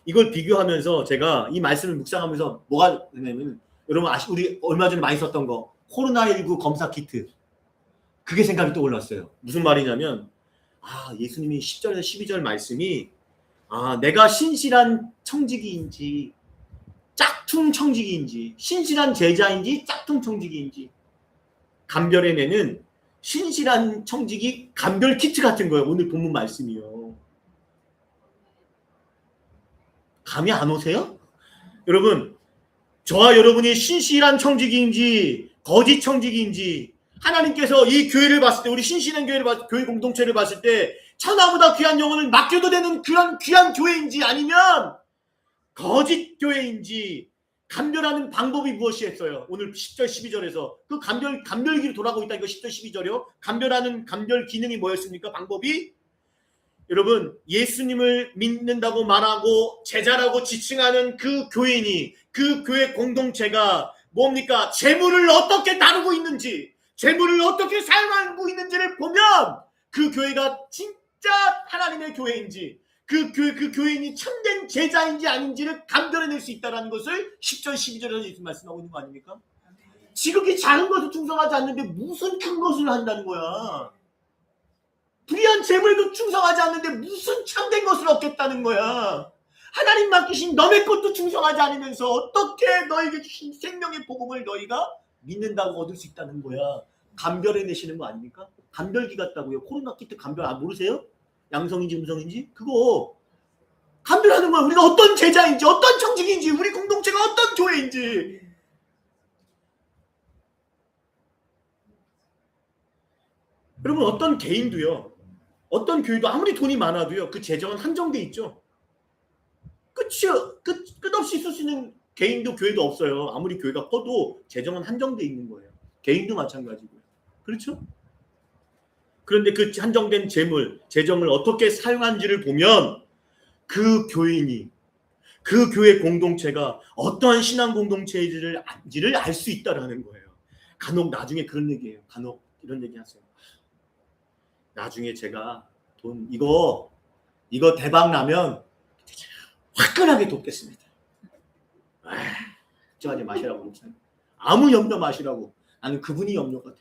이걸 비교하면서 제가 이 말씀을 묵상하면서 뭐가 되냐면, 여러분 우리 얼마 전에 많이 썼던 거 코로나19 검사 키트, 그게 생각이 떠올랐어요. 무슨 말이냐면 예수님이 10절에서 12절 말씀이 내가 신실한 청지기인지 짝퉁 청지기인지, 신실한 제자인지 짝퉁 청지기인지 감별해내는 신실한 청지기 감별 키트 같은 거예요. 오늘 본문 말씀이요. 감이 안 오세요? 여러분, 저와 여러분이 신실한 청지기인지 거짓 청지기인지, 하나님께서 이 교회를 봤을 때, 우리 신실한 교회 공동체를 봤을 때 천하보다 귀한 영혼을 맡겨도 되는 그런 귀한 교회인지, 아니면 거짓 교회인지 감별하는 방법이 무엇이었어요? 오늘 10절 12절에서 그 감별기로 돌아가고 있다. 이거 10절 12절이요. 감별하는 감별 기능이 뭐였습니까? 방법이, 여러분, 예수님을 믿는다고 말하고 제자라고 지칭하는 그 교인이, 그 교회 공동체가 뭡니까? 재물을 어떻게 다루고 있는지, 재물을 어떻게 사용하고 있는지를 보면 그 교회가 진짜 하나님의 교회인지, 그 교인이 참된 제자인지 아닌지를 감별해낼 수 있다는 것을 10절 12절에서 예수 말씀하고 있는 거 아닙니까? 지극히 작은 것을 충성하지 않는데 무슨 큰 것을 한다는 거야. 불의한 재물도 충성하지 않는데 무슨 참된 것을 얻겠다는 거야. 하나님 맡기신 너의 것도 충성하지 않으면서 어떻게 너에게 주신 생명의 복음을 너희가 믿는다고 얻을 수 있다는 거야. 감별해내시는 거 아닙니까? 감별기 같다고요. 코로나 키트 감별 모르세요? 양성인지 음성인지? 그거 감별하는 거야. 우리가 어떤 제자인지, 어떤 청직인지, 우리 공동체가 어떤 교회인지. 여러분, 어떤 개인도요, 어떤 교회도 아무리 돈이 많아도요, 그 재정은 한정돼 있죠. 끝없이 쓸 수 있는 개인도 교회도 없어요. 아무리 교회가 커도 재정은 한정돼 있는 거예요. 개인도 마찬가지고요. 그렇죠? 그런데 그 한정된 재정을 어떻게 사용한지를 보면 그 교인이, 그 교회 공동체가 어떠한 신앙 공동체인지를 알 수 있다라는 거예요. 간혹 나중에 그런 얘기해요. 간혹 이런 얘기 하세요. 나중에 제가 돈 이거 대박 나면 화끈하게 돕겠습니다. 걱정하지 마시라고 목사님. 아무 염려 마시라고. 나는 그분이 염려가 돼.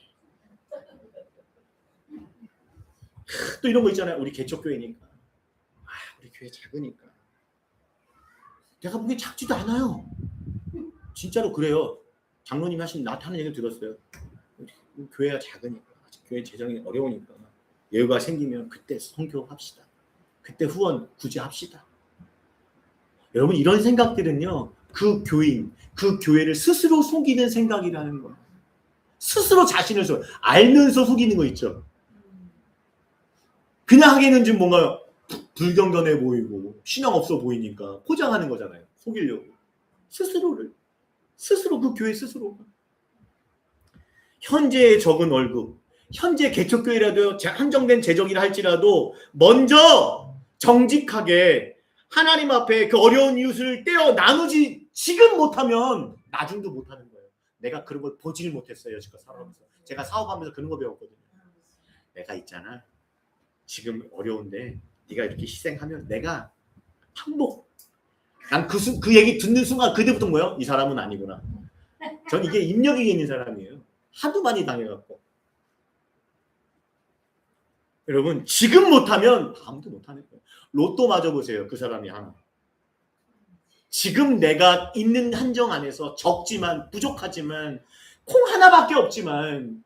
또 이런 거 있잖아요. 우리 개척교회니까. 우리 교회 작으니까. 내가 보기엔 작지도 않아요. 진짜로 그래요. 장로님이 나한테 얘기를 들었어요. 교회가 작으니까, 교회 재정이 어려우니까 여유가 생기면 그때 선교합시다. 그때 후원 구제합시다. 여러분, 이런 생각들은요, 그 교인, 그 교회를 스스로 속이는 생각이라는 거예요. 스스로 자신을 알면서 속이는 거 있죠. 그냥 하기에는 좀 뭔가 불경건해 보이고 신앙 없어 보이니까 포장하는 거잖아요. 속이려고. 스스로 그 교회 스스로. 현재의 적은 월급, 현재 개척교회라도 한정된 재정이라 할지라도 먼저 정직하게 하나님 앞에 그 어려운 이웃을 떼어 나누지 지금 못하면 나중도 못하는 거예요. 내가 그런 걸 보질 못했어요. 제가 살아가면서. 제가 사업하면서 그런 거 배웠거든요. 내가 있잖아. 지금 어려운데 네가 이렇게 희생하면 내가 항복. 난 그 얘기 듣는 순간 그때부터 뭐예요? 이 사람은 아니구나. 전 이게 입력이 있는 사람이에요. 하도 많이 당해갖고. 여러분 지금 못하면 다음도 못하는 거예요. 로또 맞아보세요. 그 사람이 하나. 지금 내가 있는 한정 안에서 적지만 부족하지만 콩 하나밖에 없지만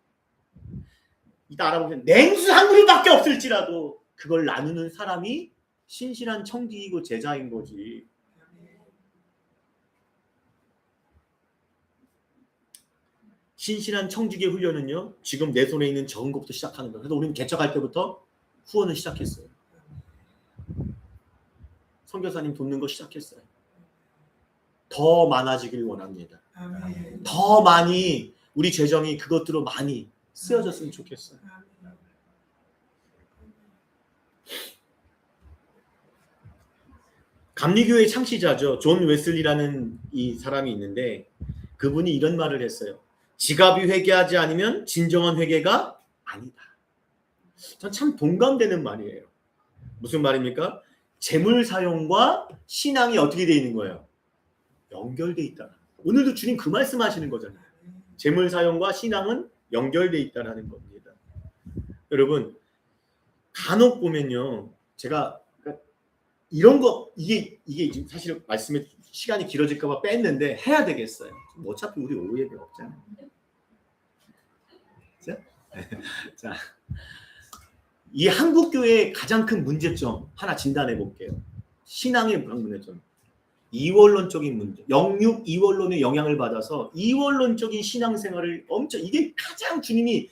이따 알아보면 냉수 한 그릇밖에 없을지라도 그걸 나누는 사람이 신실한 청지이고 제자인 거지. 신실한 청지기의 훈련은요. 지금 내 손에 있는 적은 것부터 시작하는 거예요. 그래서 우리는 개척할 때부터 후원을 시작했어요. 선교사님 돕는 거 시작했어요. 더 많아지길 원합니다. 더 많이 우리 재정이 그것들로 많이 쓰여졌으면 좋겠어요. 감리교회 창시자죠. 존 웨슬리라는 이 사람이 있는데 그분이 이런 말을 했어요. 지갑이 회개하지 않으면 진정한 회개가 아니다. 전 참 동감되는 말이에요. 무슨 말입니까? 재물 사용과 신앙이 어떻게 돼 있는 거예요? 연결돼 있다. 오늘도 주님 그 말씀하시는 거잖아요. 재물 사용과 신앙은 연결돼 있다라는 겁니다. 여러분 간혹 보면요, 제가 이런 거 이게 사실 말씀에 시간이 길어질까봐 뺐는데 해야 되겠어요. 어차피 우리 오후 예배 없잖아요. 자, 이 한국 교회의 가장 큰 문제점 하나 진단해 볼게요. 신앙의 문제점. 이원론적인 문제. 영육 이원론의 영향을 받아서 이원론적인 신앙생활을 엄청 이게 가장 주님이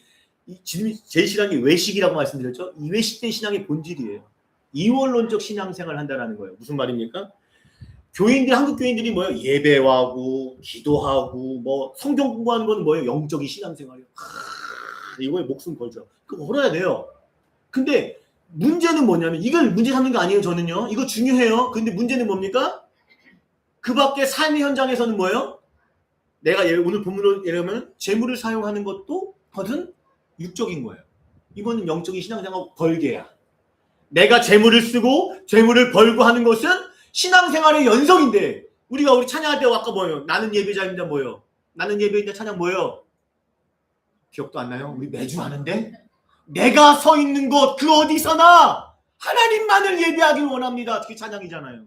제일 싫어하는 게 외식이라고 말씀드렸죠. 이 외식된 신앙의 본질이에요. 이원론적 신앙생활을 한다는 거예요. 무슨 말입니까? 교인들 한국 교인들이 뭐예요? 예배하고 기도하고 뭐 성경 공부하는 건 뭐예요? 영적인 신앙생활이에요. 이거에 목숨 걸죠. 그거 걸어야 돼요. 근데 문제는 뭐냐면 이걸 문제 삼는 거 아니에요. 저는요. 이거 중요해요. 근데 문제는 뭡니까? 그 밖에 삶의 현장에서는 뭐예요? 내가 오늘 본문으로 예를 들면 재물을 사용하는 것도 그것은 육적인 거예요. 이거는 영적인 신앙생활 벌게야. 내가 재물을 쓰고 재물을 벌고 하는 것은 신앙생활의 연속인데 우리 찬양할 때 아까 뭐예요? 나는 예배자입니다. 뭐예요? 나는 예배인데 찬양 뭐예요? 기억도 안 나요? 우리 매주 하는데 내가 서 있는 곳 그 어디서나 하나님만을 예배하길 원합니다. 그게 찬양이잖아요.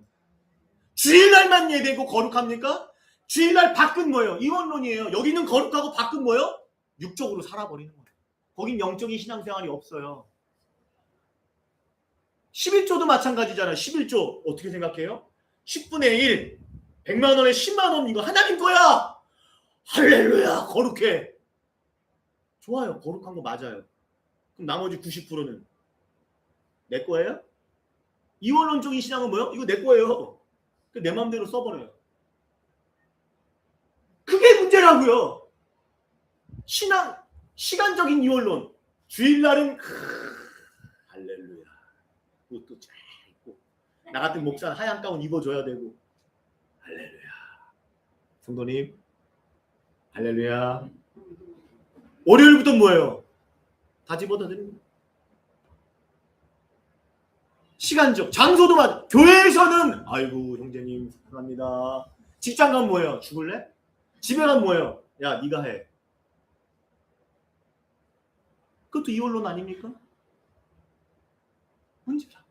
주일날만 예배고 거룩합니까? 주일날 밖은 뭐예요? 이원론이에요. 여기는 거룩하고 밖은 뭐예요? 육적으로 살아버리는 거예요. 거긴 영적인 신앙생활이 없어요. 11조도 마찬가지잖아요. 11조 어떻게 생각해요? 10분의 1 100만 원에 10만 원 이거 하나님 거야. 할렐루야 거룩해. 좋아요. 거룩한 거 맞아요. 그럼 나머지 90%는 내 거예요? 이원론적인 신앙은 뭐예요? 이거 내 거예요. 내 마음대로 써버려요. 그게 문제라고요. 신앙, 시간적인 이원론. 주일날은 할렐루야. 옷도 잘 입고 나 같은 목사는 하얀 가운 입어줘야 되고 할렐루야. 성도님 할렐루야. 월요일부터 뭐예요? 다 집어넣는 시간적, 장소도 맞아. 교회에서는 아이고 형제님 사랑합니다. 직장 가면 뭐예요? 죽을래? 집에 가면 뭐예요? 야 네가 해. 그것도 이원론 아닙니까? 문제다.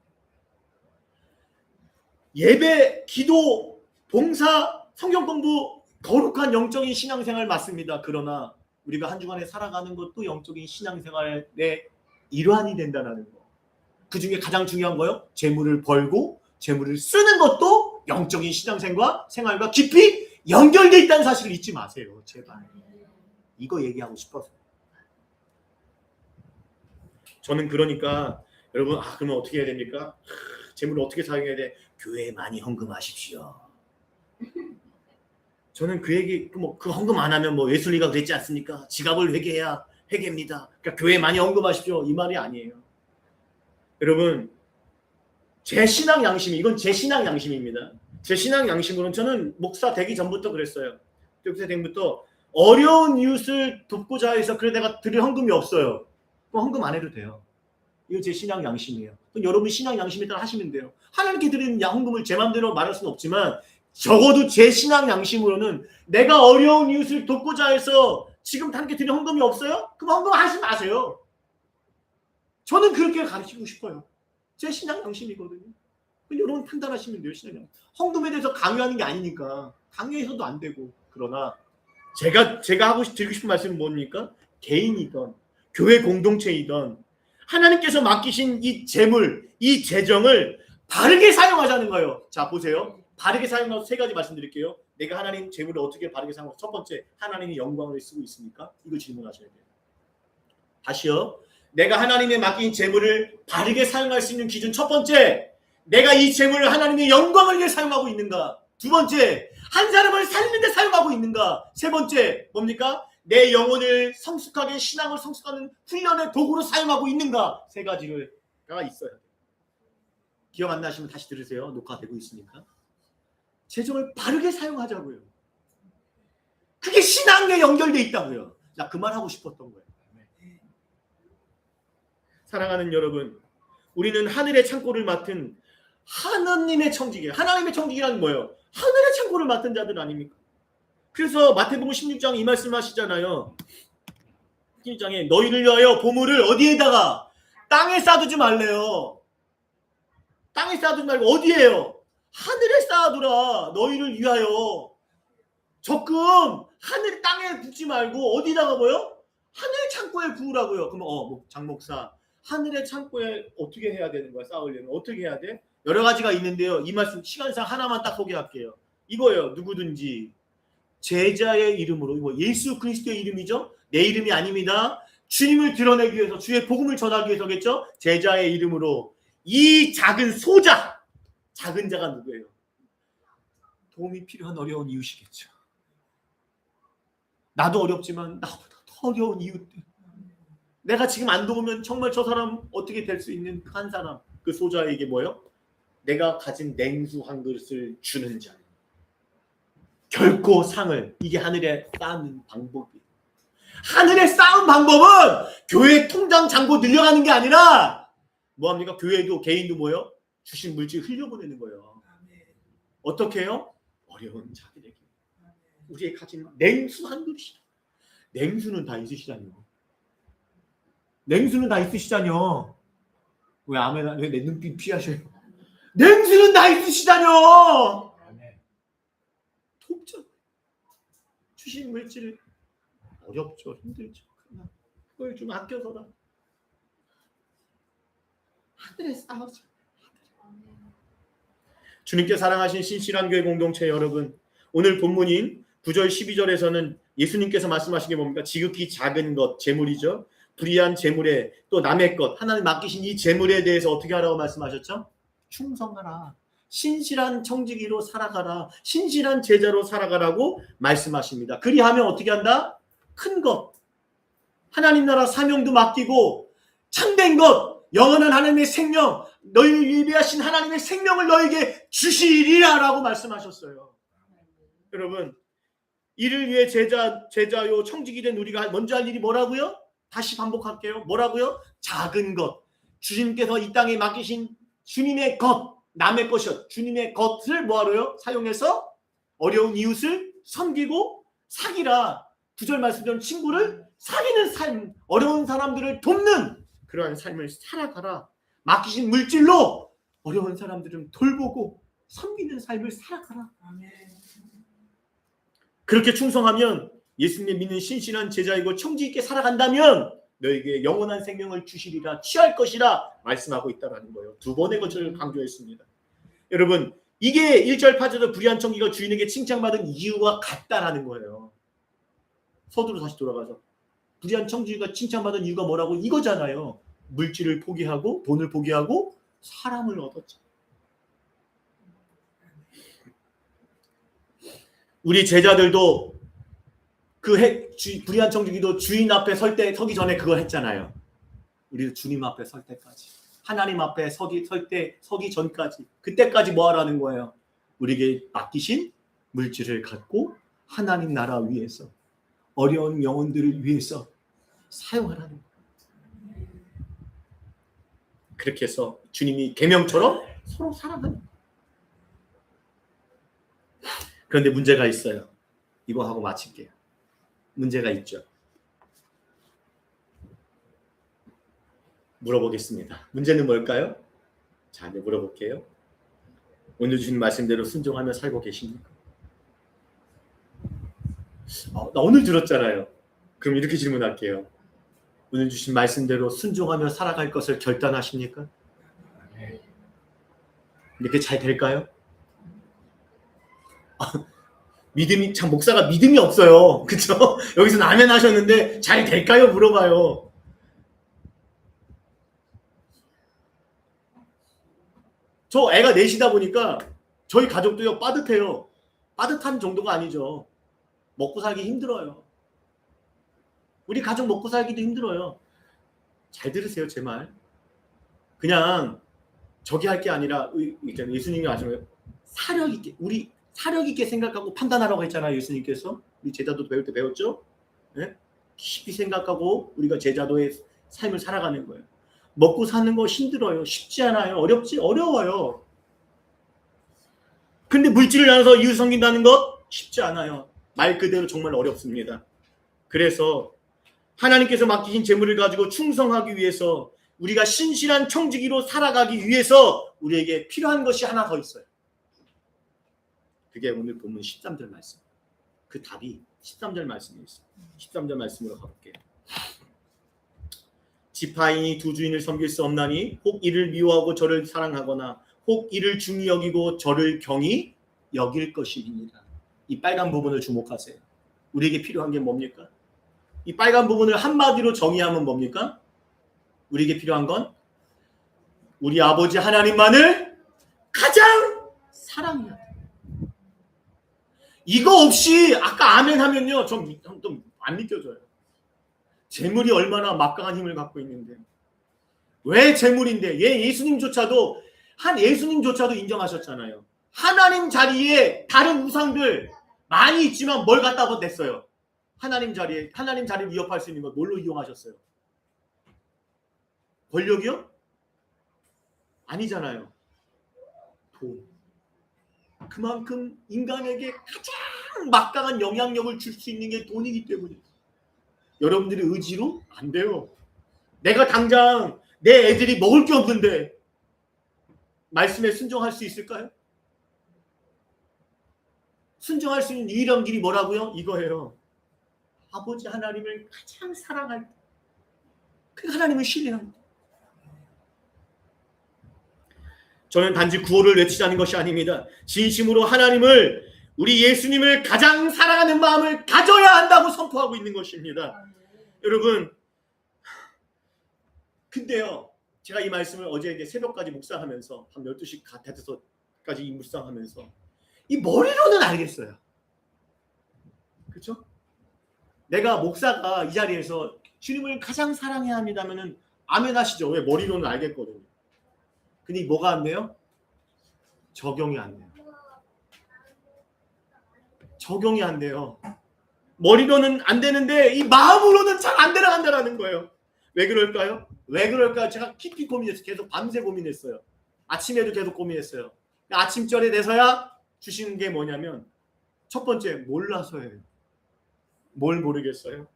예배, 기도, 봉사, 성경 공부, 거룩한 영적인 신앙생활 맞습니다. 그러나 우리가 한 주간에 살아가는 것도 영적인 신앙생활의 일환이 된다는 거. 그 중에 가장 중요한 거요. 재물을 벌고 재물을 쓰는 것도 영적인 신앙생활과 깊이 연결되어 있다는 사실을 잊지 마세요. 제발. 이거 얘기하고 싶어서. 저는 그러니까 여러분 그러면 어떻게 해야 됩니까? 재물을 어떻게 사용해야 돼? 교회에 많이 헌금하십시오. 저는 그 얘기 그 헌금 안 하면 웨슬리가 그랬지 않습니까? 지갑을 회개해야 회개입니다. 그러니까 교회에 많이 헌금하십시오. 이 말이 아니에요. 여러분 제 신앙 양심이 이건 제 신앙 양심입니다. 제 신앙 양심으로는 저는 목사 되기 전부터 그랬어요. 목사 되기 전부터 어려운 이웃을 돕고자 해서 그래 내가 드릴 헌금이 없어요. 그럼 헌금 안 해도 돼요. 이거 제 신앙 양심이에요. 그럼 여러분 신앙 양심에 따라 하시면 돼요. 하나님께 드리는 헌금을 제 마음대로 말할 수는 없지만 적어도 제 신앙 양심으로는 내가 어려운 이웃을 돕고자 해서 지금 하나님께 드리는 헌금이 없어요? 그럼 헌금 하지 마세요. 저는 그렇게 가르치고 싶어요. 제 신앙 양심이거든요. 여러분 판단하시면 돼요. 신앙 양심. 헌금에 대해서 강요하는 게 아니니까 강요해서도 안 되고. 그러나 제가 드리고 싶은 말씀은 뭡니까? 개인이든 교회 공동체이든 하나님께서 맡기신 이 재물, 이 재정을 바르게 사용하자는 거예요. 자, 보세요. 바르게 사용하고 세 가지 말씀드릴게요. 내가 하나님 재물을 어떻게 바르게 사용하고, 첫 번째, 하나님의 영광을 쓰고 있습니까? 이거 질문하셔야 돼요. 다시요. 내가 하나님의 맡긴 재물을 바르게 사용할 수 있는 기준, 첫 번째, 내가 이 재물을 하나님의 영광을 위해 사용하고 있는가? 두 번째, 한 사람을 살리는 데 사용하고 있는가? 세 번째, 뭡니까? 내 영혼을 성숙하게, 신앙을 성숙하는 훈련의 도구로 사용하고 있는가? 세 가지가 있어요. 기억 안 나시면 다시 들으세요. 녹화되고 있으니까. 재정을 바르게 사용하자고요. 그게 신앙에 연결돼 있다고요. 나 그 말 하고 싶었던 거예요. 사랑하는 여러분, 우리는 하늘의 창고를 맡은 하나님의 청직이에요. 하나님의 청직이라는 뭐예요? 하늘의 창고를 맡은 자들 아닙니까? 그래서 마태복음 16장 이 말씀 하시잖아요. 16장에 너희를 위하여 보물을 어디에다가? 땅에 쌓아두지 말래요. 땅에 쌓아두지 말고 어디에요? 하늘에 쌓아두라. 너희를 위하여. 적금 하늘 땅에 붓지 말고 어디다가 뭐요? 하늘 창고에 부으라고요. 그러면 장 목사, 하늘의 창고에 어떻게 해야 되는 거야? 쌓으려면 어떻게 해야 돼? 여러 가지가 있는데요. 이 말씀 시간상 하나만 딱 소개할게요. 이거예요. 누구든지 제자의 이름으로, 이거 예수 그리스도의 이름이죠. 내 이름이 아닙니다. 주님을 드러내기 위해서, 주의 복음을 전하기 위해서겠죠. 제자의 이름으로 이 작은 소자, 작은 자가 누구예요? 도움이 필요한 어려운 이웃이겠죠. 나도 어렵지만 나보다 더 어려운 이웃들. 내가 지금 안 도우면 정말 저 사람 어떻게 될 수 있는 한 사람, 그 소자에게 뭐예요? 내가 가진 냉수 한 그릇을 주는 자. 결코 상을, 이게 하늘에 쌓는 방법이에요. 하늘에 쌓은 방법은 교회 통장 잔고 늘려가는 게 아니라 뭐합니까? 교회도 개인도 뭐예요? 주신 물질 흘려보내는 거예요. 어떻게 해요? 어려운 자들에게. 우리의 가진 냉수 한 그릇이다. 냉수는 다 있으시다뇨. 냉수는 다 있으시다뇨. 왜 아멘, 왜 내 눈빛 피하셔요? 냉수는 다 있으시다뇨. 돕죠. 주신 물질 어렵죠, 힘들죠. 그걸 좀 아껴서라. 하늘에 쌓아서. 주님께 사랑하신 신실한 교회 공동체 여러분, 오늘 본문인 9절 12절에서는 예수님께서 말씀하신 게 뭡니까? 지극히 작은 것, 재물이죠. 불의한 재물에 또 남의 것, 하나님 맡기신 이 재물에 대해서 어떻게 하라고 말씀하셨죠? 충성하라. 신실한 청지기로 살아가라. 신실한 제자로 살아가라고 말씀하십니다. 그리하면 어떻게 한다? 큰 것, 하나님 나라 사명도 맡기고 참된 것, 영원한 하나님의 생명, 너희를 예비하신 하나님의 생명을 너에게 주시리라라고 말씀하셨어요. 여러분, 이를 위해 제자요 청직이 된 우리가 먼저 할 일이 뭐라고요? 다시 반복할게요. 뭐라고요? 작은 것. 주님께서 이 땅에 맡기신 주님의 것, 남의 것이요. 주님의 것을 뭐하러요? 사용해서 어려운 이웃을 섬기고 사귀라. 9절 말씀처럼 친구를 사귀는 삶, 어려운 사람들을 돕는 그러한 삶을 살아가라. 맡기신 물질로 어려운 사람들을 돌보고 섬기는 삶을 살아가라. 그렇게 충성하면 예수님 믿는 신실한 제자이고 청지 있게 살아간다면 너에게 영원한 생명을 주시리라, 취할 것이라 말씀하고 있다는 거예요. 두 번의 것을 강조했습니다. 여러분, 이게 1절 파트에서 불의한 청지가 주인에게 칭찬받은 이유와 같다라는 거예요. 서두로 다시 돌아가서 불의한 청지가 칭찬받은 이유가 뭐라고? 이거잖아요. 물질을 포기하고 돈을 포기하고 사람을 얻었죠. 우리 제자들도 불의한 청지기도 주인 앞에 서기 전에 그걸 했잖아요. 우리도 주님 앞에 설 때까지, 하나님 앞에 서기 전까지, 그때까지 뭐 하라는 거예요? 우리에게 맡기신 물질을 갖고 하나님 나라 위해서, 어려운 영혼들을 위해서 사용하라는 거예요. 그렇게 해서 주님이 계명처럼 서로 사랑하는. 그런데 문제가 있어요. 이거 하고 마칠게요. 문제가 있죠. 물어보겠습니다. 문제는 뭘까요? 자, 이제 물어볼게요. 오늘 주신 말씀대로 순종하며 살고 계십니까? 나 오늘 들었잖아요. 그럼 이렇게 질문할게요. 오늘 주신 말씀대로 순종하며 살아갈 것을 결단하십니까? 이렇게 잘 될까요? 믿음이, 참 목사가 믿음이 없어요. 그쵸? 여기서 아멘 하셨는데 잘 될까요? 물어봐요. 저 애가 넷이다 보니까 저희 가족도요 빠듯해요. 빠듯한 정도가 아니죠. 먹고 살기 힘들어요. 우리 가족 먹고 살기도 힘들어요. 잘 들으세요, 제 말. 그냥 저기 할 게 아니라 예수님이 하시는 사력 있게, 우리 사력 있게 생각하고 판단하라고 했잖아요. 예수님께서. 우리 제자도 배울 때 배웠죠? 네? 깊이 생각하고 우리가 제자도의 삶을 살아가는 거예요. 먹고 사는 거 힘들어요. 쉽지 않아요. 어려워요. 근데 물질을 나눠서 이웃 섬긴다는 것 쉽지 않아요. 말 그대로 정말 어렵습니다. 그래서 하나님께서 맡기신 재물을 가지고 충성하기 위해서, 우리가 신실한 청지기로 살아가기 위해서 우리에게 필요한 것이 하나 더 있어요. 그게 오늘 본문 13절 말씀. 그 답이 13절 말씀에 있어요. 13절 말씀으로 가볼게요. 지파인이 두 주인을 섬길 수 없나니 혹 이를 미워하고 저를 사랑하거나 혹 이를 중히 여기고 저를 경히 여길 것입니다. 이 빨간 부분을 주목하세요. 우리에게 필요한 게 뭡니까? 이 빨간 부분을 한마디로 정의하면 뭡니까? 우리에게 필요한 건 우리 아버지 하나님만을 가장 사랑해야 돼. 이거 없이 아까 아멘 하면요 좀 안 믿겨져요. 재물이 얼마나 막강한 힘을 갖고 있는데. 왜 재물인데? 예수님조차도 인정하셨잖아요. 하나님 자리에 다른 우상들 많이 있지만 뭘 갖다 냈어요? 하나님 자리를 위협할 수 있는 걸 뭘로 이용하셨어요? 권력이요? 아니잖아요. 돈. 그만큼 인간에게 가장 막강한 영향력을 줄 수 있는 게 돈이기 때문에. 여러분들의 의지로 안 돼요. 내가 당장 내 애들이 먹을 게 없는데 말씀에 순종할 수 있을까요? 순종할 수 있는 유일한 길이 뭐라고요? 이거예요. 아버지 하나님을 가장 사랑할 때 그 하나님을 신뢰합니다. 저는 단지 구호를 외치자는 것이 아닙니다. 진심으로 하나님을, 우리 예수님을 가장 사랑하는 마음을 가져야 한다고 선포하고 있는 것입니다. 여러분, 근데요, 제가 이 말씀을 어제 이제 새벽까지 묵상하면서 밤 12시 대해서까지 묵상하면서 이 머리로는 알겠어요. 그렇죠? 내가 목사가 이 자리에서 주님을 가장 사랑해야 합니다면은 아멘 하시죠. 왜? 머리로는 알겠거든요. 근데 뭐가 안 돼요? 적용이 안 돼요. 적용이 안 돼요. 머리로는 안 되는데 이 마음으로는 잘 안 들어간다라는 거예요. 왜 그럴까요? 왜 그럴까요? 제가 깊이 고민했어요. 계속 밤새 고민했어요. 아침에도 계속 고민했어요. 아침절에 돼서야 주시는 게 뭐냐면 첫 번째, 몰라서예요. 뭘 모르겠어요?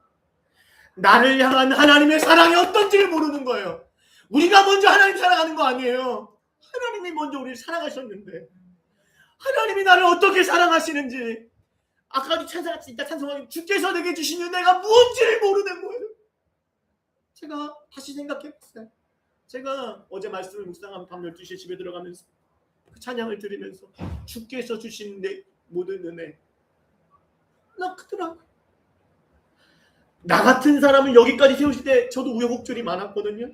나를 향한 하나님의 사랑이 어떤지를 모르는 거예요. 우리가 먼저 하나님 사랑하는 거 아니에요. 하나님이 먼저 우리를 사랑하셨는데 하나님이 나를 어떻게 사랑하시는지, 아까도 찬송하니 주께서 내게 주신 은혜가 무엇인지를 모르는 거예요. 제가 다시 생각해봤어요. 제가 어제 말씀을 묵상한 밤 12시에 집에 들어가면서 그 찬양을 들으면서 주께서 주신 내 모든 은혜, 나 크더라고요. 나 같은 사람을 여기까지 세우실 때 저도 우여곡절이 많았거든요.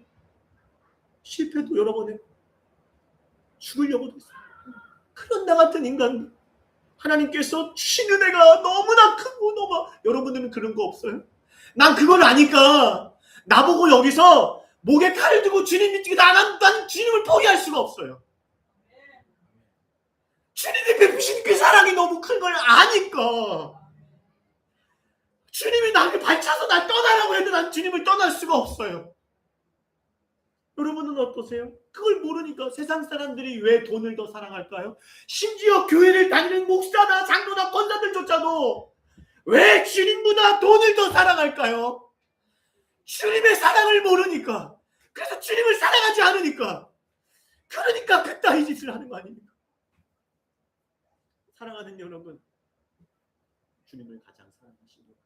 실패도 여러 번 했고 죽으려고도 했어요. 그런 나 같은 인간들, 하나님께서 주신 은혜가 너무나 크고 여러분들은 그런 거 없어요? 난 그걸 아니까 나보고 여기서 목에 칼을 두고 주님 믿기 난 주님을 포기할 수가 없어요. 주님이 베푸신 그 사랑이 너무 큰 걸 아니까. 주님이 나를 발차서 날 떠나라고 해도 난 주님을 떠날 수가 없어요. 여러분은 어떠세요? 그걸 모르니까 세상 사람들이 왜 돈을 더 사랑할까요? 심지어 교회를 다니는 목사나 장로나 권사들조차도 왜 주님보다 돈을 더 사랑할까요? 주님의 사랑을 모르니까. 그래서 주님을 사랑하지 않으니까. 그러니까 그따위 짓을 하는 거 아닙니까? 사랑하는 여러분, 주님을 가장 사랑하시고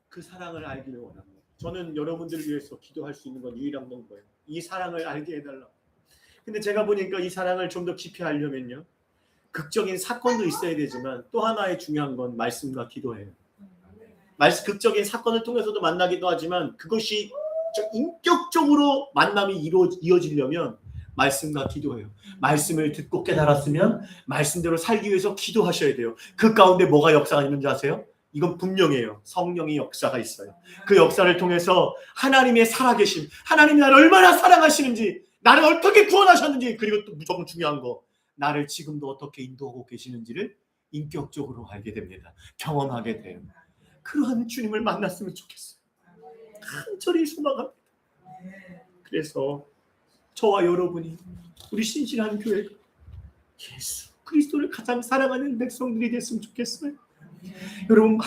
그 사랑을 알기를 원합니다. 저는 여러분들을 위해서 기도할 수 있는 건 유일한 건 거예요. 이 사랑을 알게 해달라. 근데 제가 보니까 이 사랑을 좀 더 깊이 알려면요, 극적인 사건도 있어야 되지만 또 하나의 중요한 건 말씀과 기도예요. 극적인 사건을 통해서도 만나기도 하지만 그것이 인격적으로 만남이 이어지려면 말씀과 기도해요. 말씀을 듣고 깨달았으면 말씀대로 살기 위해서 기도하셔야 돼요. 그 가운데 뭐가 역사가 있는지 아세요? 이건 분명해요. 성령의 역사가 있어요. 그 역사를 통해서 하나님의 살아계심, 하나님이 나를 얼마나 사랑하시는지, 나를 어떻게 구원하셨는지, 그리고 또 무조건 중요한 거, 나를 지금도 어떻게 인도하고 계시는지를 인격적으로 알게 됩니다. 경험하게 돼요. 그러한 주님을 만났으면 좋겠어요. 간절히 소망합니다. 그래서 저와 여러분이, 우리 신실한 교회가 예수 그리스도를 가장 사랑하는 백성들이 됐으면 좋겠어요. 여러분,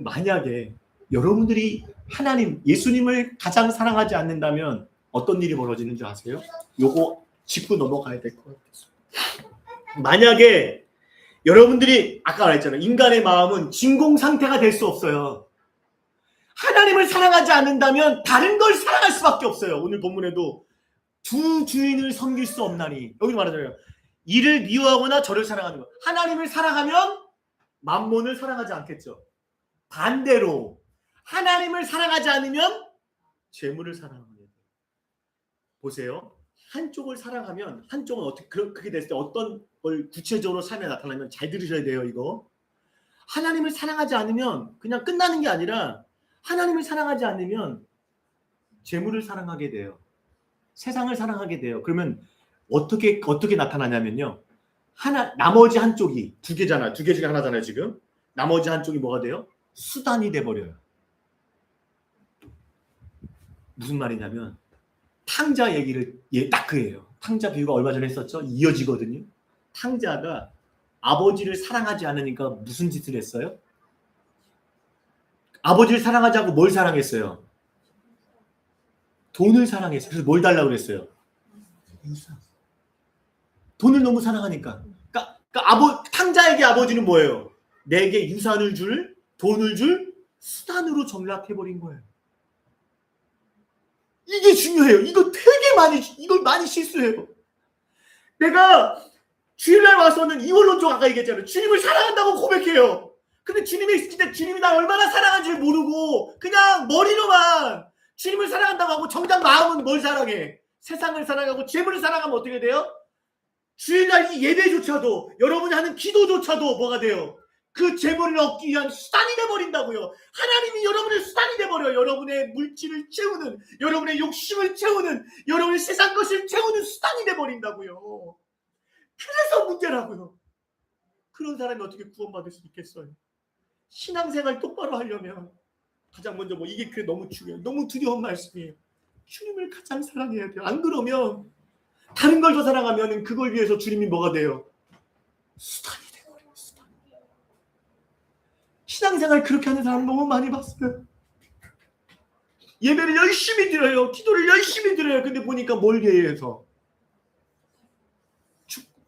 만약에 여러분들이 하나님, 예수님을 가장 사랑하지 않는다면 어떤 일이 벌어지는지 아세요? 요거 짚고 넘어가야 될 것 같아요. 만약에 여러분들이 아까 말했잖아요. 인간의 마음은 진공 상태가 될 수 없어요. 하나님을 사랑하지 않는다면 다른 걸 사랑할 수밖에 없어요. 오늘 본문에도 두 주인을 섬길 수 없나니, 여기 말하잖아요. 이를 미워하거나 저를 사랑하는 것. 하나님을 사랑하면 만몬을 사랑하지 않겠죠. 반대로 하나님을 사랑하지 않으면 재물을 사랑하는 거예요. 보세요. 한쪽을 사랑하면 한쪽은 어떻게, 그렇게 됐을 때 어떤 걸 구체적으로 삶에 나타나면 잘 들으셔야 돼요. 이거 하나님을 사랑하지 않으면 그냥 끝나는 게 아니라, 하나님을 사랑하지 않으면 재물을 사랑하게 돼요. 세상을 사랑하게 돼요. 그러면 어떻게 나타나냐면요, 나머지 한쪽이 두 개잖아요. 두 개 중에 하나잖아요. 지금 나머지 한쪽이 뭐가 돼요? 수단이 돼버려요. 무슨 말이냐면, 탕자 얘기를 딱 그예요. 탕자 비유가 얼마 전에 했었죠. 이어지거든요. 탕자가 아버지를 사랑하지 않으니까 무슨 짓을 했어요? 아버지를 사랑하지 않고 뭘 사랑했어요? 돈을 사랑했어요. 그래서 뭘 달라고 그랬어요? 유산. 돈을 너무 사랑하니까. 그러니까 탕자에게 아버지는 뭐예요? 내게 유산을 줄, 돈을 줄 수단으로 전락해버린 거예요. 이게 중요해요. 이걸 많이 실수해요. 내가 주일날 와서는 이원론적 아까 얘기했잖아요. 주님을 사랑한다고 고백해요. 근데 주님이 날 얼마나 사랑한지 모르고 그냥 머리로만 주님을 사랑한다고 하고 정작 마음은 뭘 사랑해? 세상을 사랑하고 재물을 사랑하면 어떻게 돼요? 주일날 이 예배조차도, 여러분이 하는 기도조차도 뭐가 돼요? 그 재물을 얻기 위한 수단이 돼버린다고요. 하나님이 여러분의 수단이 돼버려요. 여러분의 물질을 채우는, 여러분의 욕심을 채우는, 여러분의 세상 것을 채우는 수단이 돼버린다고요. 그래서 문제라고요. 그런 사람이 어떻게 구원받을 수 있겠어요? 신앙생활 똑바로 하려면 가장 먼저 이게 너무 중요해요. 너무 두려운 말씀이에요. 주님을 가장 사랑해야 돼요. 안 그러면 다른 걸 더 사랑하면 그걸 위해서 주님이 뭐가 돼요? 수단이 돼버려요. 수단. 신앙생활 그렇게 하는 사람 너무 많이 봤어요. 예배를 열심히 드려요. 기도를 열심히 드려요. 근데 보니까 뭘 위해서?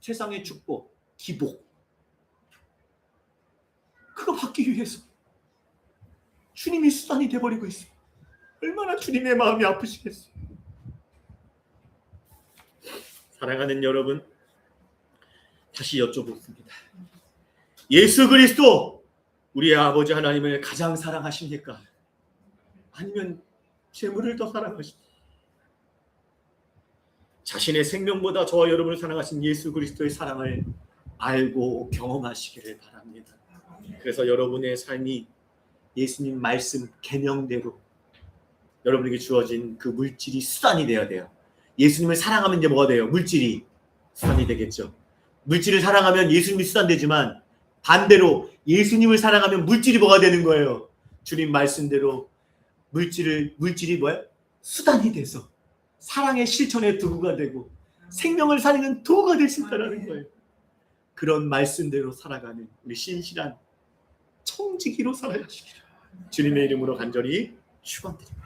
세상의 축복, 기복. 그거 받기 위해서 주님이 수단이 돼버리고 있어요. 얼마나 주님의 마음이 아프시겠어요. 사랑하는 여러분, 다시 여쭤보겠습니다. 예수 그리스도, 우리의 아버지 하나님을 가장 사랑하십니까? 아니면 재물을 더 사랑하십니까? 자신의 생명보다 저와 여러분을 사랑하신 예수 그리스도의 사랑을 알고 경험하시기를 바랍니다. 그래서 여러분의 삶이 예수님 말씀 계명대로 여러분에게 주어진 그 물질이 수단이 되어야 돼요. 예수님을 사랑하면 이제 뭐가 돼요? 물질이 수단이 되겠죠. 물질을 사랑하면 예수님이 수단되지만 반대로 예수님을 사랑하면 물질이 뭐가 되는 거예요? 주님 말씀대로 물질이 뭐야? 수단이 돼서 사랑의 실천의 도구가 되고 생명을 살리는 도구가 될 수 있다는 거예요. 그런 말씀대로 살아가는 우리 신실한 청지기로 살아가시기를 주님의 이름으로 간절히 축원드립니다.